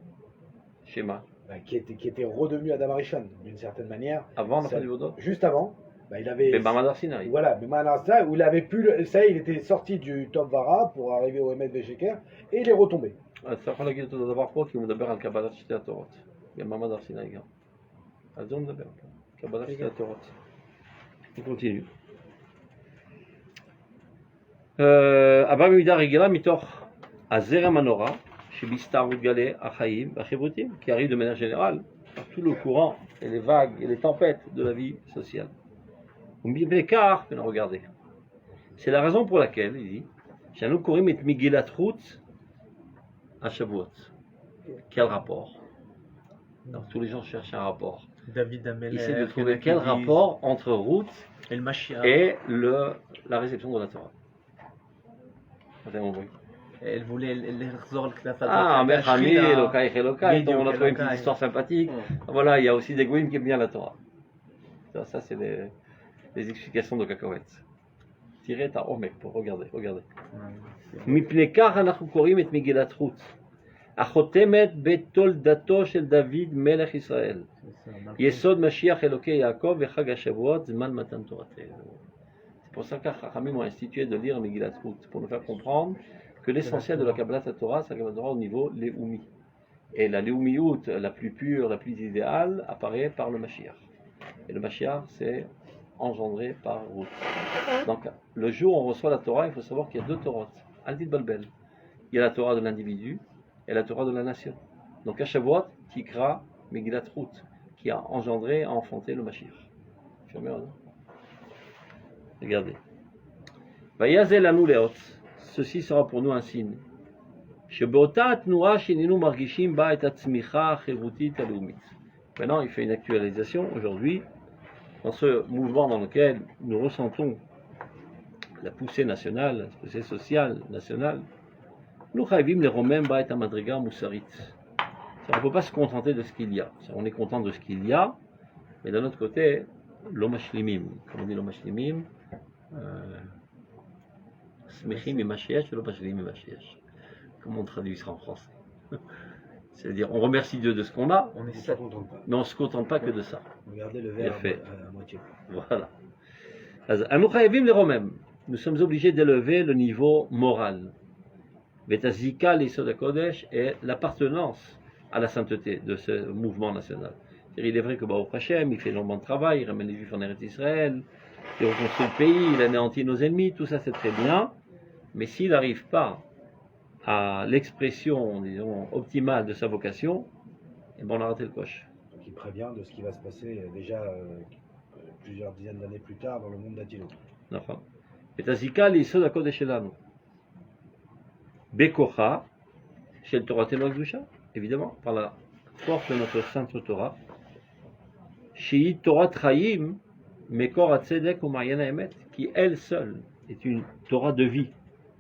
Schéma. Qui était redevenu Adam Arishon, d'une certaine manière. Avant la Ça- fin du Vaudor. Juste avant, il avait. Mais Bamad Sinaï. Voilà, mais Manasta, où il avait pu. Ça y est, il était sorti du Top Vara pour arriver au Emet Vesheker et il est retombé. אתה יכול להגיד אותו דבר פה, כי הוא מדבר על קבלת שתי התורות. במעמד הר סיני גם. על זה הוא מדבר, קבלת שתי התורות. On continue. הבא במידה רגילה מתוך הזרם הנורא שבהסתערות גלי החיים והחברותיים, qui arrive de manière générale par tout le courant et les vagues et les tempêtes de la vie sociale. Car, regardez, c'est la raison pour laquelle, il dit, שאנו קוראים את מגילת רות à Shavuot. Quel rapport? Alors, tous les gens cherchent un rapport. David Amelech. Essaie de trouver quel rapport entre Ruth Et le Mashiach. et la réception de la Torah. Vous avez compris? Elle voulait l'exor le Knafat. Ah, Mechami, Elokai, Elokai, Bidou, on a trouvé une petite Elokai. histoire sympathique. Ouais. Voilà, il y a aussi des Goïms qui aiment bien la Torah. Ça c'est les explications de Cacahuètes. Tirez ta Omek pour regarder. מפני כך אנחנו קוראים את מגילת רות, החותמת בתולדתו של דוד מלך ישראל, יסוד משיח אלוקי יעקב וחג השבועות, זמן מתן תורתנו. C'est pour ça que les Chachamim ont institué de lire Megillat Ruth, pour nous faire comprendre que l'essentiel de la Kabbalat Torah, c'est la Kabbalat Torah au niveau Léoumi. Et la Léoumiout, la plus pure, la plus idéale, apparaît par le Mashiach. Et le Mashiach, c'est engendré par Ruth. Donc, le jour où on reçoit la Torah, il faut savoir qu'il y a deux Torahs. Al-Dit Balbel. Il y a la Torah de l'individu et la Torah de la nation. Donc, à Shavuot, Tikra Megillat Ruth, qui a engendré, a enfanté le Mashiach. Regardez. Vayazel anu leot. Ceci sera pour nous un signe. שבאותה התנועה שהננו מרגישים בה את הצמיחה החברותית הלאומית. Maintenant, il fait une actualisation aujourd'hui dans ce mouvement dans lequel nous ressentons la poussée nationale, la poussée sociale nationale. Nous חייבים לרומם בה את המדרגה המוסרית. On ne peut pas se contenter de ce qu'il y a. On est content de ce qu'il y a, mais d'un autre côté, lo mashlimim. Comme on dit lo mashlimim, smechim mima sheyesh, lo mashlimim mima sheyesh. Comment on traduit ça en français? C'est-à-dire, on remercie Dieu de ce qu'on a, On est On sept. ne se contente pas. mais on ne se contente pas que de ça. Regardez le Bien verre fait. à moitié. Voilà. אז אנו חייבים לרומם. Nous sommes obligés d'élever le niveau moral. ואת הזיקה ליסוד הקודש et l'appartenance à la sainteté de ce mouvement national. Il est vrai que Baruch Hashem, il fait énormément de travail, il ramène les Juifs en Eretz Israël, il reconstruit le pays, il anéantit nos ennemis, tout ça c'est très bien, mais s'il n'arrive pas à l'expression, disons, optimale de sa vocation, eh ben on a raté le coche. Donc il prévient de ce qui va se passer déjà plusieurs dizaines d'années plus tard dans le monde d'Attilo. נכון. את הזיקה ליסוד הקודש שלנו. בכוחה של תורתנו הקדושה, évidemment, par la force de notre sainte Torah, שהיא תורת חיים, מקור הצדק ומעיין האמת, qui elle seule est une Torah de vie.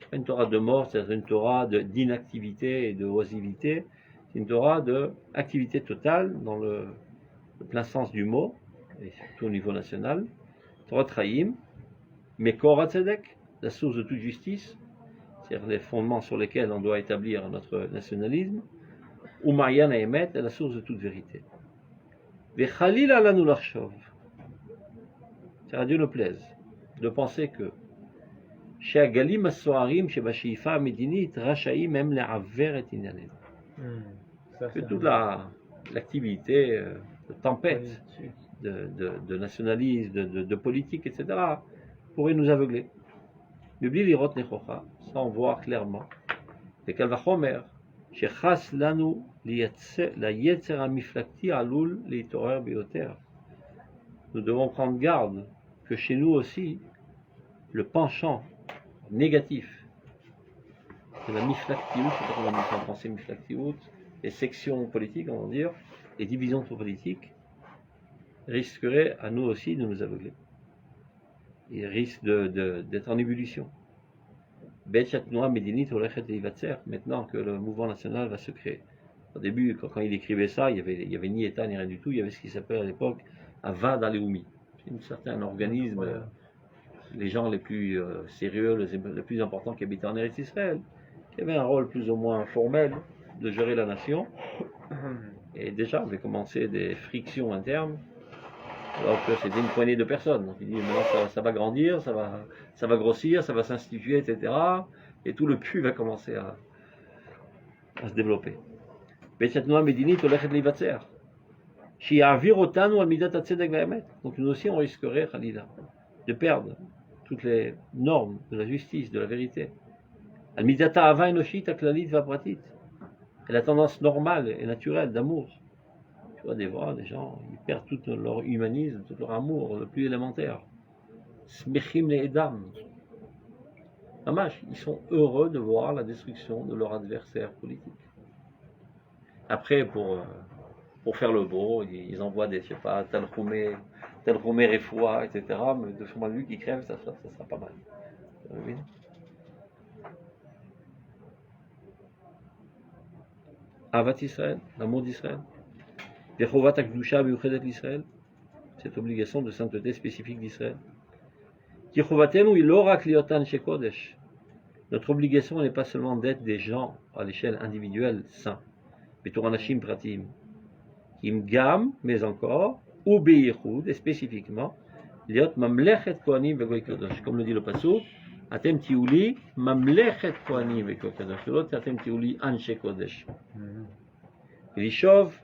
C'est pas une Torah de mort, c'est une Torah d'inactivité et de oisivité, c'est une Torah d'activité totale dans le plein sens du mot, et surtout au niveau national. Torah Chaim, Mekor HaTzedek, la source de toute justice, c'est-à-dire les fondements sur lesquels on doit établir notre nationalisme, ou Marian Haemet, la source de toute vérité. Vechalila lanu lachshov, c'est à Dieu ne plaise, de penser que שהגלים הסוערים שבשאיפה המדינית רשאים הם לעוור את ענייננו. Que toute l'activité de tempête de nationalisme, de politique, etc., pourrait nous aveugler. מבלי לראות נכוחה, sans voir clairement. וקל וחומר, שחס לנו ליצר המפלגתי עלול להתעורר ביותר. Nous devons prendre garde que chez nous aussi, le penchant négatif de la miflaktiout, je sais pas comment on dit ça en français, miflaktiout, les sections politiques, on va dire, les divisions politiques, risqueraient à nous aussi de nous aveugler. il risque d'être en ébullition. Bet Shatnoa Medinit Olechet Eivatser, maintenant que le mouvement national va se créer. Au début, quand il écrivait ça, il y avait ni État ni rien du tout, il y avait ce qui s'appelait à l'époque Avad Aleoumi. C'est un certain organisme, les gens les plus sérieux, les plus importants qui habitaient en Eretz Israël, qui avait un rôle plus ou moins formel de gérer la nation. Et déjà, avait commencé des frictions internes, alors que c'était une poignée de personnes. Donc il dit maintenant ça va grandir, ça va grossir, ça va s'instituer, etc. Et tout le puits va commencer à se développer. Donc nous aussi on risquerait, Khalida, de perdre toutes les normes de la justice, de la vérité. Et la tendance normale et naturelle d'amour. Tu vois, des gens, ils perdent tout leur humanisme, tout leur amour, le plus élémentaire. Smechim le edam. Ils sont heureux de voir la destruction de leur adversaire politique. Après, pour faire le beau, ils envoient des, je sais pas, tel Roumé Refoua, etc. Mais de ce point de vue qui crève, ça sera pas mal. Oui. Avat Israël, l'amour d'Israël. Vechovat Akdusha Miuchedet l'Israël, cette obligation de sainteté spécifique d'Israël. Kichovatenu ilorak liotan shekodesh. Notre obligation n'est pas seulement d'être des gens à l'échelle individuelle saints, mais Toranashim Pratim. Imgam, mais encore, ou Beichud, et spécifiquement, liot mamlechet kohanim vegoy kadosh. Comme le dit le pasuk, atem tiuli mamlechet kohanim vegoy kadosh. L'autre, atem tiuli anshe kodesh. Rishov,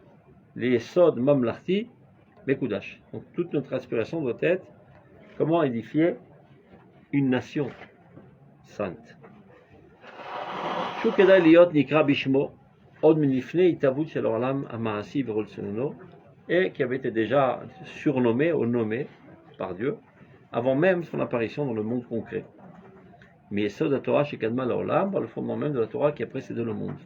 les sod mamlachti, bekudash. Donc toute notre aspiration doit être comment édifier une nation sainte. Shukedai liot nikra bishmo. Et qui avait été déjà surnommé ou nommé par Dieu avant même son apparition dans le monde concret. Mais ça, la Torah chez Kadma l'Olam, par le fondement même de la Torah qui a précédé le monde.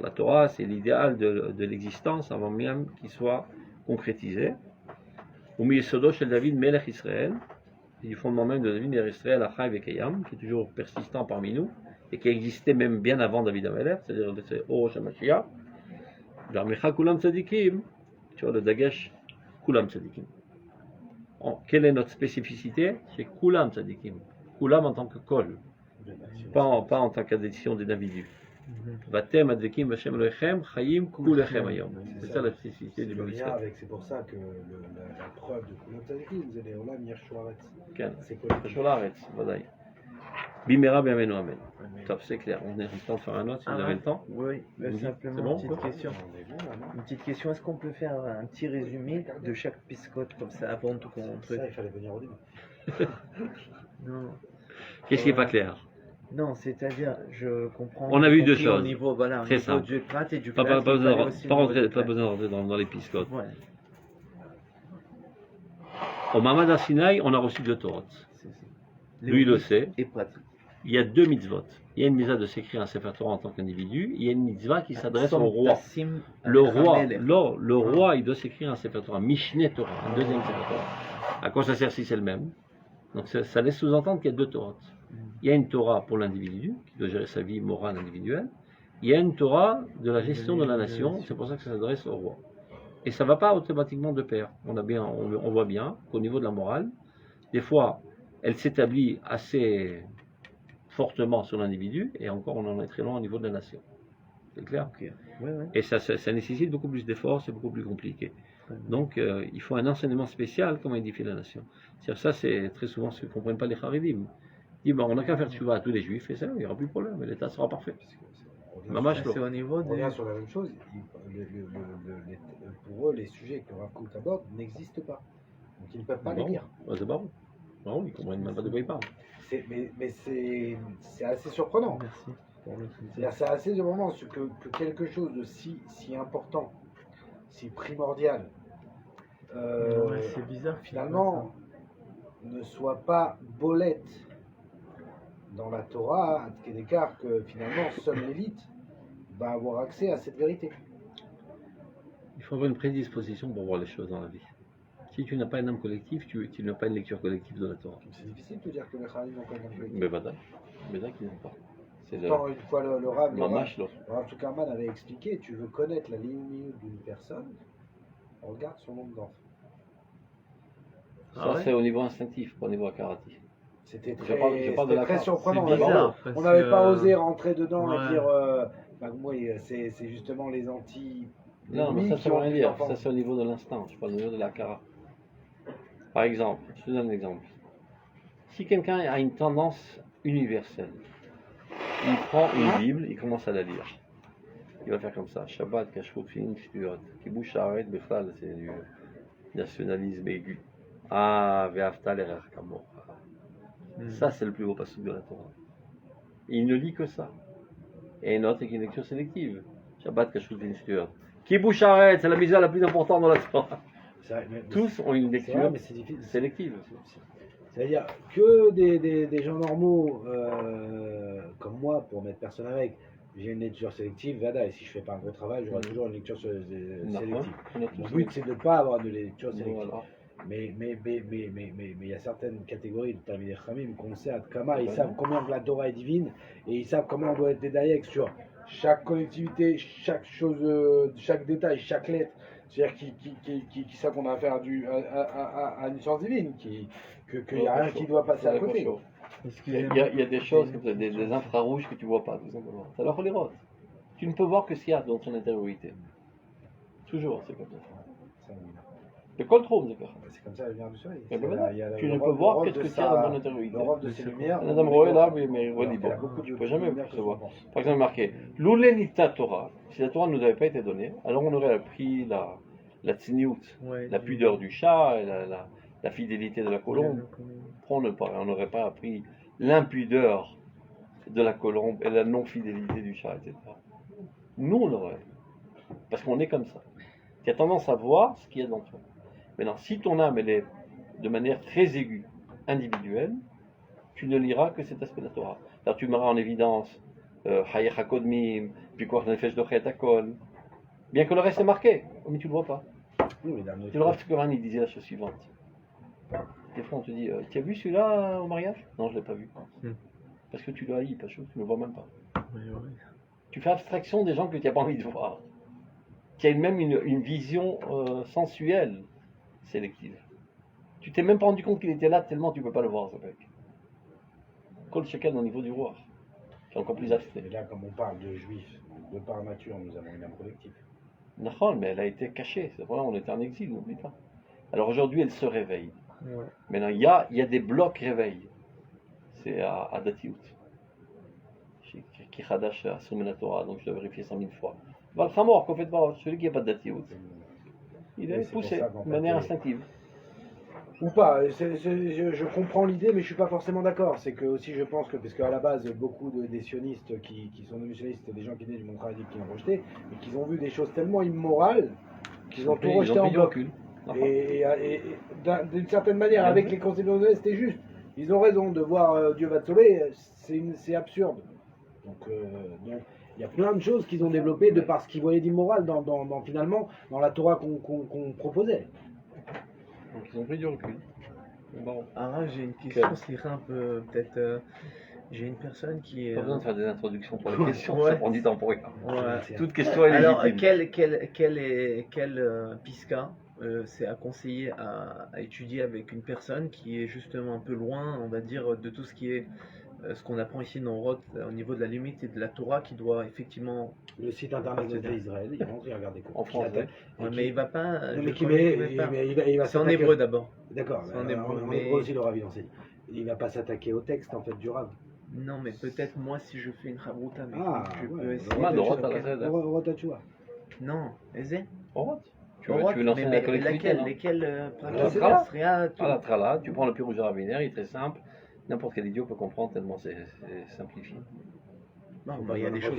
La Torah, c'est l'idéal de l'existence avant même qu'il soit concrétisé. Au milieu de David Melech Israël, du fondement même de David Melech Israël, Achai Vekayam, qui est toujours persistant parmi nous, et qui existait même bien avant David Amelech, c'est-à-dire c'est Orosh HaMashiach. L'armecha Kulam Tzadikim, tu vois le Dagesh, Kulam Tzadikim. Quelle est notre spécificité? C'est Kulam Tzadikim. Kulam en tant que kol, pas en tant qu'addition des individus. Vatem Advekim Vashem Elohechem Chayim Kulechem Ayom. C'est ça la spécificité du ministère. C'est pour ça que la preuve de Kulam Tzadikim, vous allez Olam Yershuaretz. C'est quoi Yershuaretz, Vadaï. Bimera Bienvenu Amen. Top, c'est clair. On est en train de faire un autre si vous avez le temps. Oui, simplement une petite question. Une petite question. Est-ce qu'on peut faire un petit résumé de chaque piscote comme ça avant tout qu'on ça, il fallait venir au début. Non. Qu'est-ce qui n'est pas clair? Non, c'est-à-dire, je comprends. On a vu deux choses. Au niveau, voilà, très simple. Du prat et du pas besoin d'entrer dans les piscotes. Ouais. Au Mamad Sinaï, on a reçu deux Torahs. Lui, il le sait. Et pratique. Il y a deux mitzvot. Il y a une mitzvah de s'écrire un Sefer Torah en tant qu'individu. Il y a une mitzvah qui s'adresse au roi. Le roi, il doit s'écrire un Sefer Torah. Mishneh Torah, un deuxième Sefer Torah. À quoi ça sert si c'est le même? Donc ça laisse sous-entendre qu'il y a deux Torahs. Il y a une Torah pour l'individu, qui doit gérer sa vie morale individuelle. Il y a une Torah de la gestion de la nation. C'est pour ça que ça s'adresse au roi. Et ça ne va pas automatiquement de pair. On voit bien qu'au niveau de la morale, des fois, elle s'établit assez fortement sur l'individu, et encore on en est très loin au niveau de la nation. C'est clair? Okay. Ouais. Et ça nécessite beaucoup plus d'efforts, c'est beaucoup plus compliqué. Donc il faut un enseignement spécial comment édifier la nation. Ça, c'est très souvent ce que ne comprennent pas les Haridim. Ils disent, on n'a qu'à faire tchouva à tous les juifs, et ça, il n'y aura plus de problème, et l'État sera parfait. C'est au niveau on revient sur la même chose. Pour eux, les sujets que Rav Kook aborde n'existent pas. Donc ils ne peuvent pas les lire. C'est pas bon. Non, ils ne comprennent même pas de quoi ils parlent. Mais c'est assez surprenant. Merci. C'est assez surprenant que quelque chose de si important, si primordial, c'est bizarre finalement, ne soit pas bolette dans la Torah, à quel écart que finalement seule l'élite va avoir accès à cette vérité. Il faut avoir une prédisposition pour voir les choses dans la vie. Si tu n'as pas une âme collective, tu n'as pas une lecture collective de la Torah. C'est difficile de dire que les Khalim n'ont pas de Mais voilà, qu'ils n'ont pas. C'est le Une fois le Rav Tuckerman avait expliqué, tu veux connaître la ligne d'une personne, regarde son nombre d'enfants. Ça, c'est au niveau instinctif, pas au niveau akaratif. C'était très, très surprenant. On n'avait pas osé rentrer dedans et dire, moi, c'est justement les anti. Non, mais ça, ça veut rien dire. Ça, c'est au niveau de l'instinct, je parle au niveau de l'akara. Par exemple, je te donne un exemple. Si quelqu'un a une tendance universelle, il prend une Bible, il commence à la lire. Il va faire comme ça. Shabbat, Kashrut, Finim, Shtuot. Kibush, Haaret, Bechlal, c'est du nationalisme aigu. Ah, Ve'afta l'erreur Kamor. Ça, c'est le plus beau passage de la Torah. Et il ne lit que ça. Et une autre, c'est une lecture sélective. Shabbat, Kashrut, Finim, Shtuot. Kibush, Haaret, c'est la misère la plus importante dans la Torah. Tous ont une lecture sélective. C'est-à-dire que des gens normaux comme moi, pour mettre personne avec, j'ai une lecture sélective, Vada, et si je fais pas un gros travail, j'aurai toujours une lecture sélective. Mon but, c'est de ne pas avoir de lecture sélective. Mais il y a certaines catégories de Talmidei Chachamim qu'on sait à Tkama, ils savent combien la Torah est divine, et ils savent comment on doit être détaillé sur chaque collectivité, chaque chose, chaque détail, chaque lettre. C'est-à-dire qui savent qu'on a affaire à une science divine, qu'il n'y a rien qui doit passer à côté. Il y a des choses, des infrarouges que tu ne vois pas, tout simplement. C'est alors les rotes. Tu ne peux voir que ce qu'il y a dans ton intériorité. Toujours, c'est comme ça. Le coltrome, c'est comme ça la lumière du soleil. Tu ne peux voir que ce qu'il y a dans ton intériorité. L'Europe de ses lumières. Madame Roé, là, mais tu ne peux jamais percevoir. Par exemple, marqué L'Oulenita Torah. Si la Torah ne nous avait pas été donnée, alors on aurait appris la tzniout, la pudeur du chat, et la fidélité de la colombe. On n'aurait pas appris l'impudeur de la colombe et la non-fidélité du chat, etc. Nous, on l'aurait. Parce qu'on est comme ça. Tu as tendance à voir ce qu'il y a dans toi. Maintenant, si ton âme, elle est de manière très aiguë, individuelle, tu ne liras que cet aspect de la Torah. Alors tu mettras en évidence Hayech HaKodmim, puis Koach Nefesh Dochet Hakol. Bien que le reste est marqué, mais tu ne le vois pas. Tu le Rav Tuckerman, il disait la chose suivante. Des fois, on te dit, tu as vu celui-là au mariage? Non, je ne l'ai pas vu. Parce que tu le haïs, parce que tu ne le vois même pas. Tu fais abstraction des gens que tu n'as pas envie de voir. Qui a même une vision sensuelle sélective. Tu t'es même pas rendu compte qu'il était là tellement tu ne peux pas le voir, ce mec. Kol Shekel au niveau du roi. C'est encore plus abstrait. Mais là, comme on parle de juifs, de par nature, nous avons une âme collective. Non, mais elle a été cachée. C'est vrai, on était en exil, n'oublie pas. Alors aujourd'hui, elle se réveille. Maintenant, il y a des blocs réveil. C'est à Datiout. Qui Khadash à Soumen Torah, donc je dois vérifier 100 000 fois. Valchamor, qu'on fait pas, celui qui n'a pas de Datiout. Il est poussé de manière instinctive. Ou pas, je comprends l'idée, mais je suis pas forcément d'accord. C'est que aussi je pense que, parce qu'à la base, beaucoup des sionistes qui sont devenus sionistes, c'est des gens qui venaient du monde traditionnel qui l'ont rejeté, mais qui ont vu des choses tellement immorales qu'ils ont tout rejeté en bloc. Et d'une certaine manière, avec les conceptions de c'était juste. Ils ont raison de voir Dieu va te sauver, c'est absurde. Donc il y a plein de choses qu'ils ont développées de par ce qu'ils voyaient d'immoral finalement dans la Torah qu'on proposait. Donc ils ont pris du recul. Bon. Ah, j'ai une question, c'est un peu peut-être. J'ai une personne qui est. Pas besoin de faire des introductions pour les questions, ça prend du temps pour rien. Toute question est légitime. Alors, quel Pisca c'est à conseiller à étudier avec une personne qui est justement un peu loin, on va dire, de tout ce qui est ce qu'on apprend ici dans Roth au niveau de la limite et de la Torah qui doit effectivement. Le site internet d'Israël, il rentre et regarde des cours. En français. Mais il va pas. Il va c'est en hébreu d'abord. D'accord, en hébreu aussi le Rav il enseigne. Il va pas s'attaquer au texte en fait du Rav. Non, mais peut-être moi si je fais une Chavruta, mais je peux essayer. Roth tu vois. Non, Ezé. Roth. Tu veux lancer la collectivité. Lesquels la Trala, tu prends le Pirouge rabbinaire, il est très simple. N'importe quel idiot peut comprendre tellement c'est simplifié. Non, il y a des choses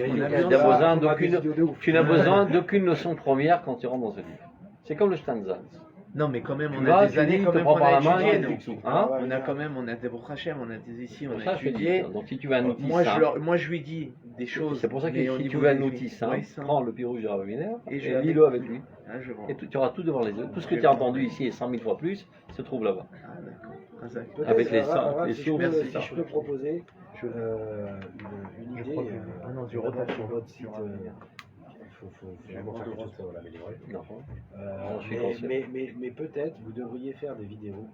tu n'as besoin d'aucune notion première quand tu rentres dans ce livre. C'est comme le Stanzans. Non, mais quand même, Tu on vas, a des tu années dis, quand te même prends qu'on par a la main, étudié, et nous. tu souffles. Hein, Ouais, on a ouais. quand même, on a des Hachem, on a des ici, on Pour a ça, je te dis, étudié. donc si tu veux un outil Moi, simple, moi, je lui dis des choses. c'est pour ça que mais au si tu niveau veux un des- outil simple, oui, ça. prends le pirouge de Rav Wiener Et je et vais lis-le avec lui. Ah, je vois. Et tu auras tout devant les yeux. Tout ce que Je tu as vais entendu prendre. ici et 100 000 fois plus se trouve là-bas. Ah, d'accord. Ah, ça- Peut-être, Avec les Raph, si si, je peux, merci, si je peux proposer une Je idée, crois que- ah non, du retard sur votre site, sur un- il faut vraiment faire quelque chose pour l'améliorer. Non. Je suis conscient. Mais peut-être vous devriez faire des vidéos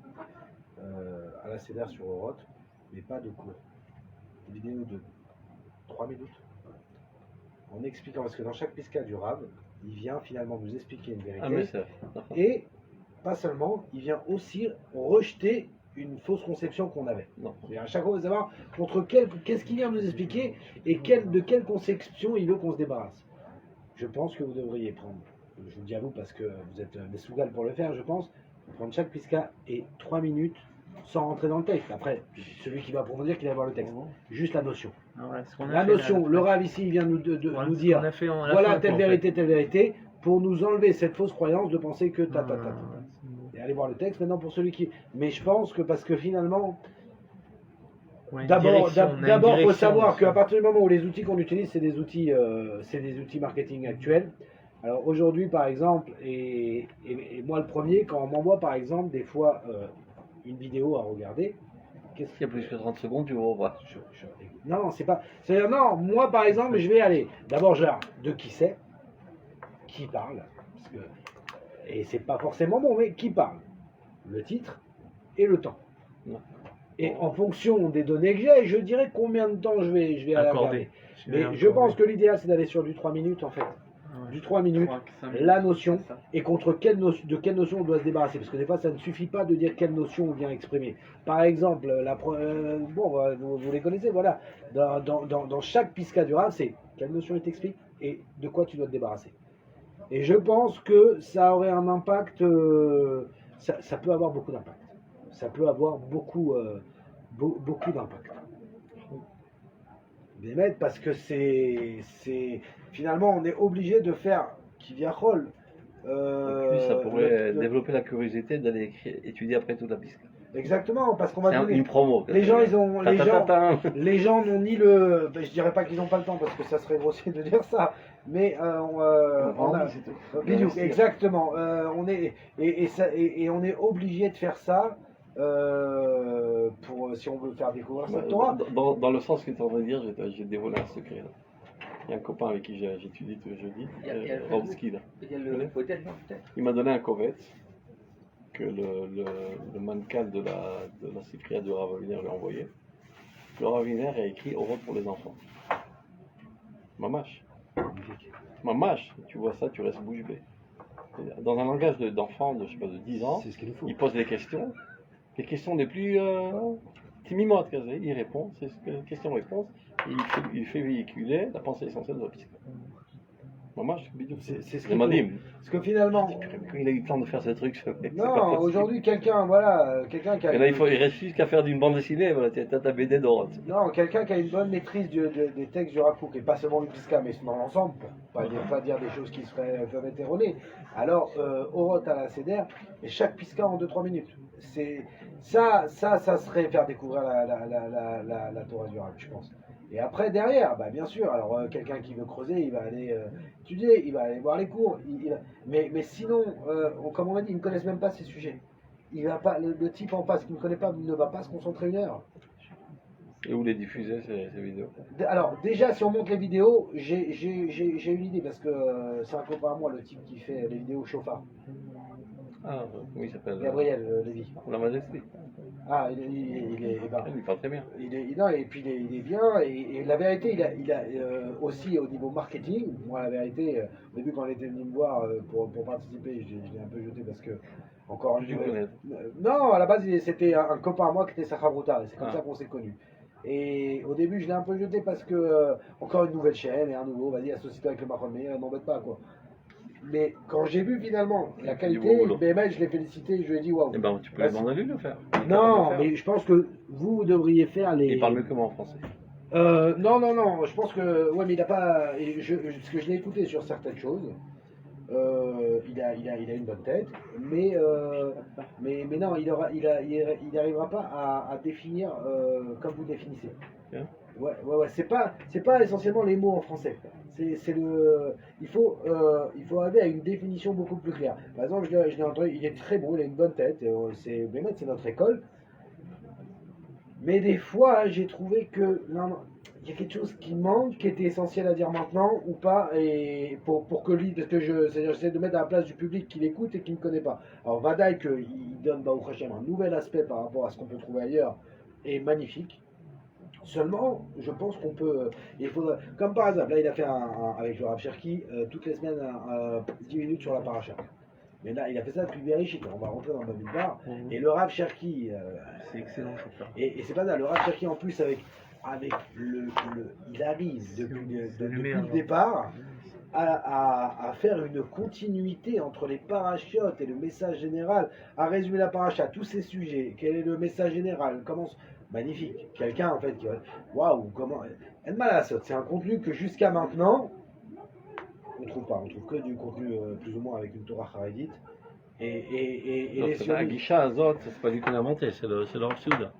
à la CEDER sur Oroth, mais pas de cours. Des vidéos de 3 minutes en expliquant, parce que dans chaque pisca du Rav, il vient finalement nous expliquer une vérité. Ah, mais c'est. Et pas seulement, il vient aussi rejeter une fausse conception qu'on avait. Non. Et à chaque fois, on veut savoir qu'est-ce qu'il vient nous expliquer et de quelle conception il veut qu'on se débarrasse. Je pense que vous devriez prendre, je vous dis à vous parce que vous êtes des sougals pour le faire, je pense, prendre chaque pisca et 3 minutes sans rentrer dans le texte. Après, celui qui va approfondir, qu'il va voir le texte. Juste la notion. Ah, voilà, ce qu'on a La fait, notion, là. le Rav ici, il vient nous Voilà, nous ce dire qu'on a fait en- à la voilà fin, telle quoi, en vérité, pour nous enlever cette fausse croyance de penser que ta. fait. Et aller voir le texte maintenant pour celui qui. Mais je pense que parce que finalement, On a une d'abord, direction, on a une il faut direction, savoir ça. qu'à partir du moment où les outils qu'on utilise, c'est des outils marketing actuels. Alors aujourd'hui, par exemple, et moi le premier, quand on m'envoie par exemple des fois une vidéo à regarder, qu'est-ce S'il y a plus que 30 secondes, tu vas revoir. Non, c'est pas. C'est-à-dire, non, moi par exemple, je vais aller. D'abord, genre, de qui c'est, qui parle, parce que, et c'est pas forcément bon, mais qui parle, le titre et le temps. Non. Et en fonction des données que j'ai, je dirais combien de temps je vais aller Accorder. regarder. Mais je pense que l'idéal, c'est d'aller sur du 3 minutes en fait. Du 3 minutes, la notion, et contre de quelle notion on doit se débarrasser. Parce que des fois, ça ne suffit pas de dire quelle notion on vient exprimer. Par exemple, vous les connaissez, voilà. Dans chaque pisca du Rav, c'est quelle notion il t'explique et de quoi tu dois te débarrasser. Et je pense que ça aurait un impact, ça peut avoir beaucoup d'impact. Ça peut avoir beaucoup d'impact. Bémet, parce que c'est finalement on est obligé de faire qui vient rôle. En plus, ça pourrait développer la curiosité d'aller étudier après toute la piste. Exactement, parce qu'on va C'est donner. une promo. Les gens, ils ont, Ta-ta-ta-ta. les gens n'ont ni le. Je dirais pas qu'ils n'ont pas le temps parce que ça serait grossier de dire ça, mais on a. Exactement. On est et on est obligé de faire ça pour si on veut faire découvrir cette Torah. Dans le sens que tu es en train de dire, j'ai dévoilé un secret. Là. Il y a un copain avec qui j'étudie tous les jeudis, Rolski, là. Il y a le peut-être, non, peut-être. Il m'a donné un kovetz que le mannequin de la Sifria de Rav Wiener lui a envoyé. Le Rav Wiener a écrit Oroth pour les enfants. Mamash. Mamash, tu vois ça, tu restes bouche bée. Dans un langage d'enfant de, je sais pas, de 10 ans, C'est ce qu'il nous faut. il pose des questions les plus timides, il répond, c'est question-réponse, et il fait véhiculer la pensée essentielle de la psychologie. Maman, C'est ce c'est qu'il Madim. faut. Parce que finalement. Quand il a eu le temps de faire ce truc, ce mec, c'est pas Non, possible. aujourd'hui, quelqu'un qui a. Et là, il reste juste qu'à faire d'une bande dessinée, voilà, t'as ta BD d'Oroth. Non, quelqu'un qui a une bonne maîtrise des textes du Rav Kook, et pas seulement du Pisca, mais dans l'ensemble, pour pas dire des choses qui peuvent être erronées. Alors, Oroth à la CEDER, et chaque Pisca en 2-3 minutes. Ça serait faire découvrir la Torah du Rav, je pense. Et après, derrière, bah, bien sûr, alors quelqu'un qui veut creuser, il va aller étudier, il va aller voir les cours. Mais sinon, comme on a dit, ils ne connaissent même pas ces sujets. Il va pas, le type en face qui ne connaît pas ne va pas se concentrer une heure. Et où les diffuser, ces vidéos? Alors, déjà, si on monte les vidéos, j'ai une idée, parce que c'est un copain à moi, le type qui fait les vidéos chauffard. Ah, oui, il s'appelle Gabriel Lévy. La Majesté. Ah, il est ben, Il parle très bien. non, et puis il est bien, et la vérité, il a aussi au niveau marketing, moi la vérité, au début quand il était venu me voir pour participer, je l'ai un peu jeté parce que, encore une Tu fois, connais. non, à la base c'était un copain à moi qui était Sacha Broutar, et c'est comme Ah. ça qu'on s'est connus. Et au début je l'ai un peu jeté parce que, encore une nouvelle chaîne, et un nouveau, vas-y, associe-toi avec le Mahon Meir, m'embête pas quoi. Mais quand j'ai vu finalement la qualité, boulot. BML, je l'ai félicité, je lui ai dit waouh. Eh ben, tu peux lui demander à lui de le faire. Il est capable de Non, le faire. mais je pense que vous devriez faire les. Il parle mieux que moi en français. Non, je pense que. Ouais, mais il n'a pas. Parce que je l'ai écouté sur certaines choses. il a une bonne tête, mais non, il n'arrivera pas à définir comme vous définissez. Bien. Ouais, c'est pas essentiellement les mots en français. Il faut arriver à une définition beaucoup plus claire. Par exemple, je l'ai entendu, il est très bon, il a une bonne tête, Bémet, c'est notre école. Mais des fois, j'ai trouvé que il y a quelque chose qui manque, qui était essentiel à dire maintenant ou pas, et pour que lui, parce que j'essaie de mettre à la place du public qui l'écoute et qui ne connaît pas. Alors Vadaï, il donne Baruch Hashem un nouvel aspect par rapport à ce qu'on peut trouver ailleurs, est magnifique. Seulement, je pense qu'on peut, il faudrait, comme par exemple, là il a fait avec le Rav Cherki, toutes les semaines 10 minutes sur la paracha. Mais là, il a fait ça depuis Bereshit. On va rentrer dans le Bamidbar. Et le Rav Cherki, C'est excellent, chanteur. et c'est pas ça, le Rav Cherki en plus avec il arrive depuis le départ à faire une continuité entre les parachiotes et le message général, à résumer la paracha, tous ces sujets, quel est le message général, magnifique, quelqu'un en fait qui va, waouh, comment, c'est un contenu que jusqu'à maintenant, on trouve que du contenu plus ou moins avec une Torah charédite, et les La Gisha Azot, c'est pas lui qui l'a inventé, c'est le Rav Souda.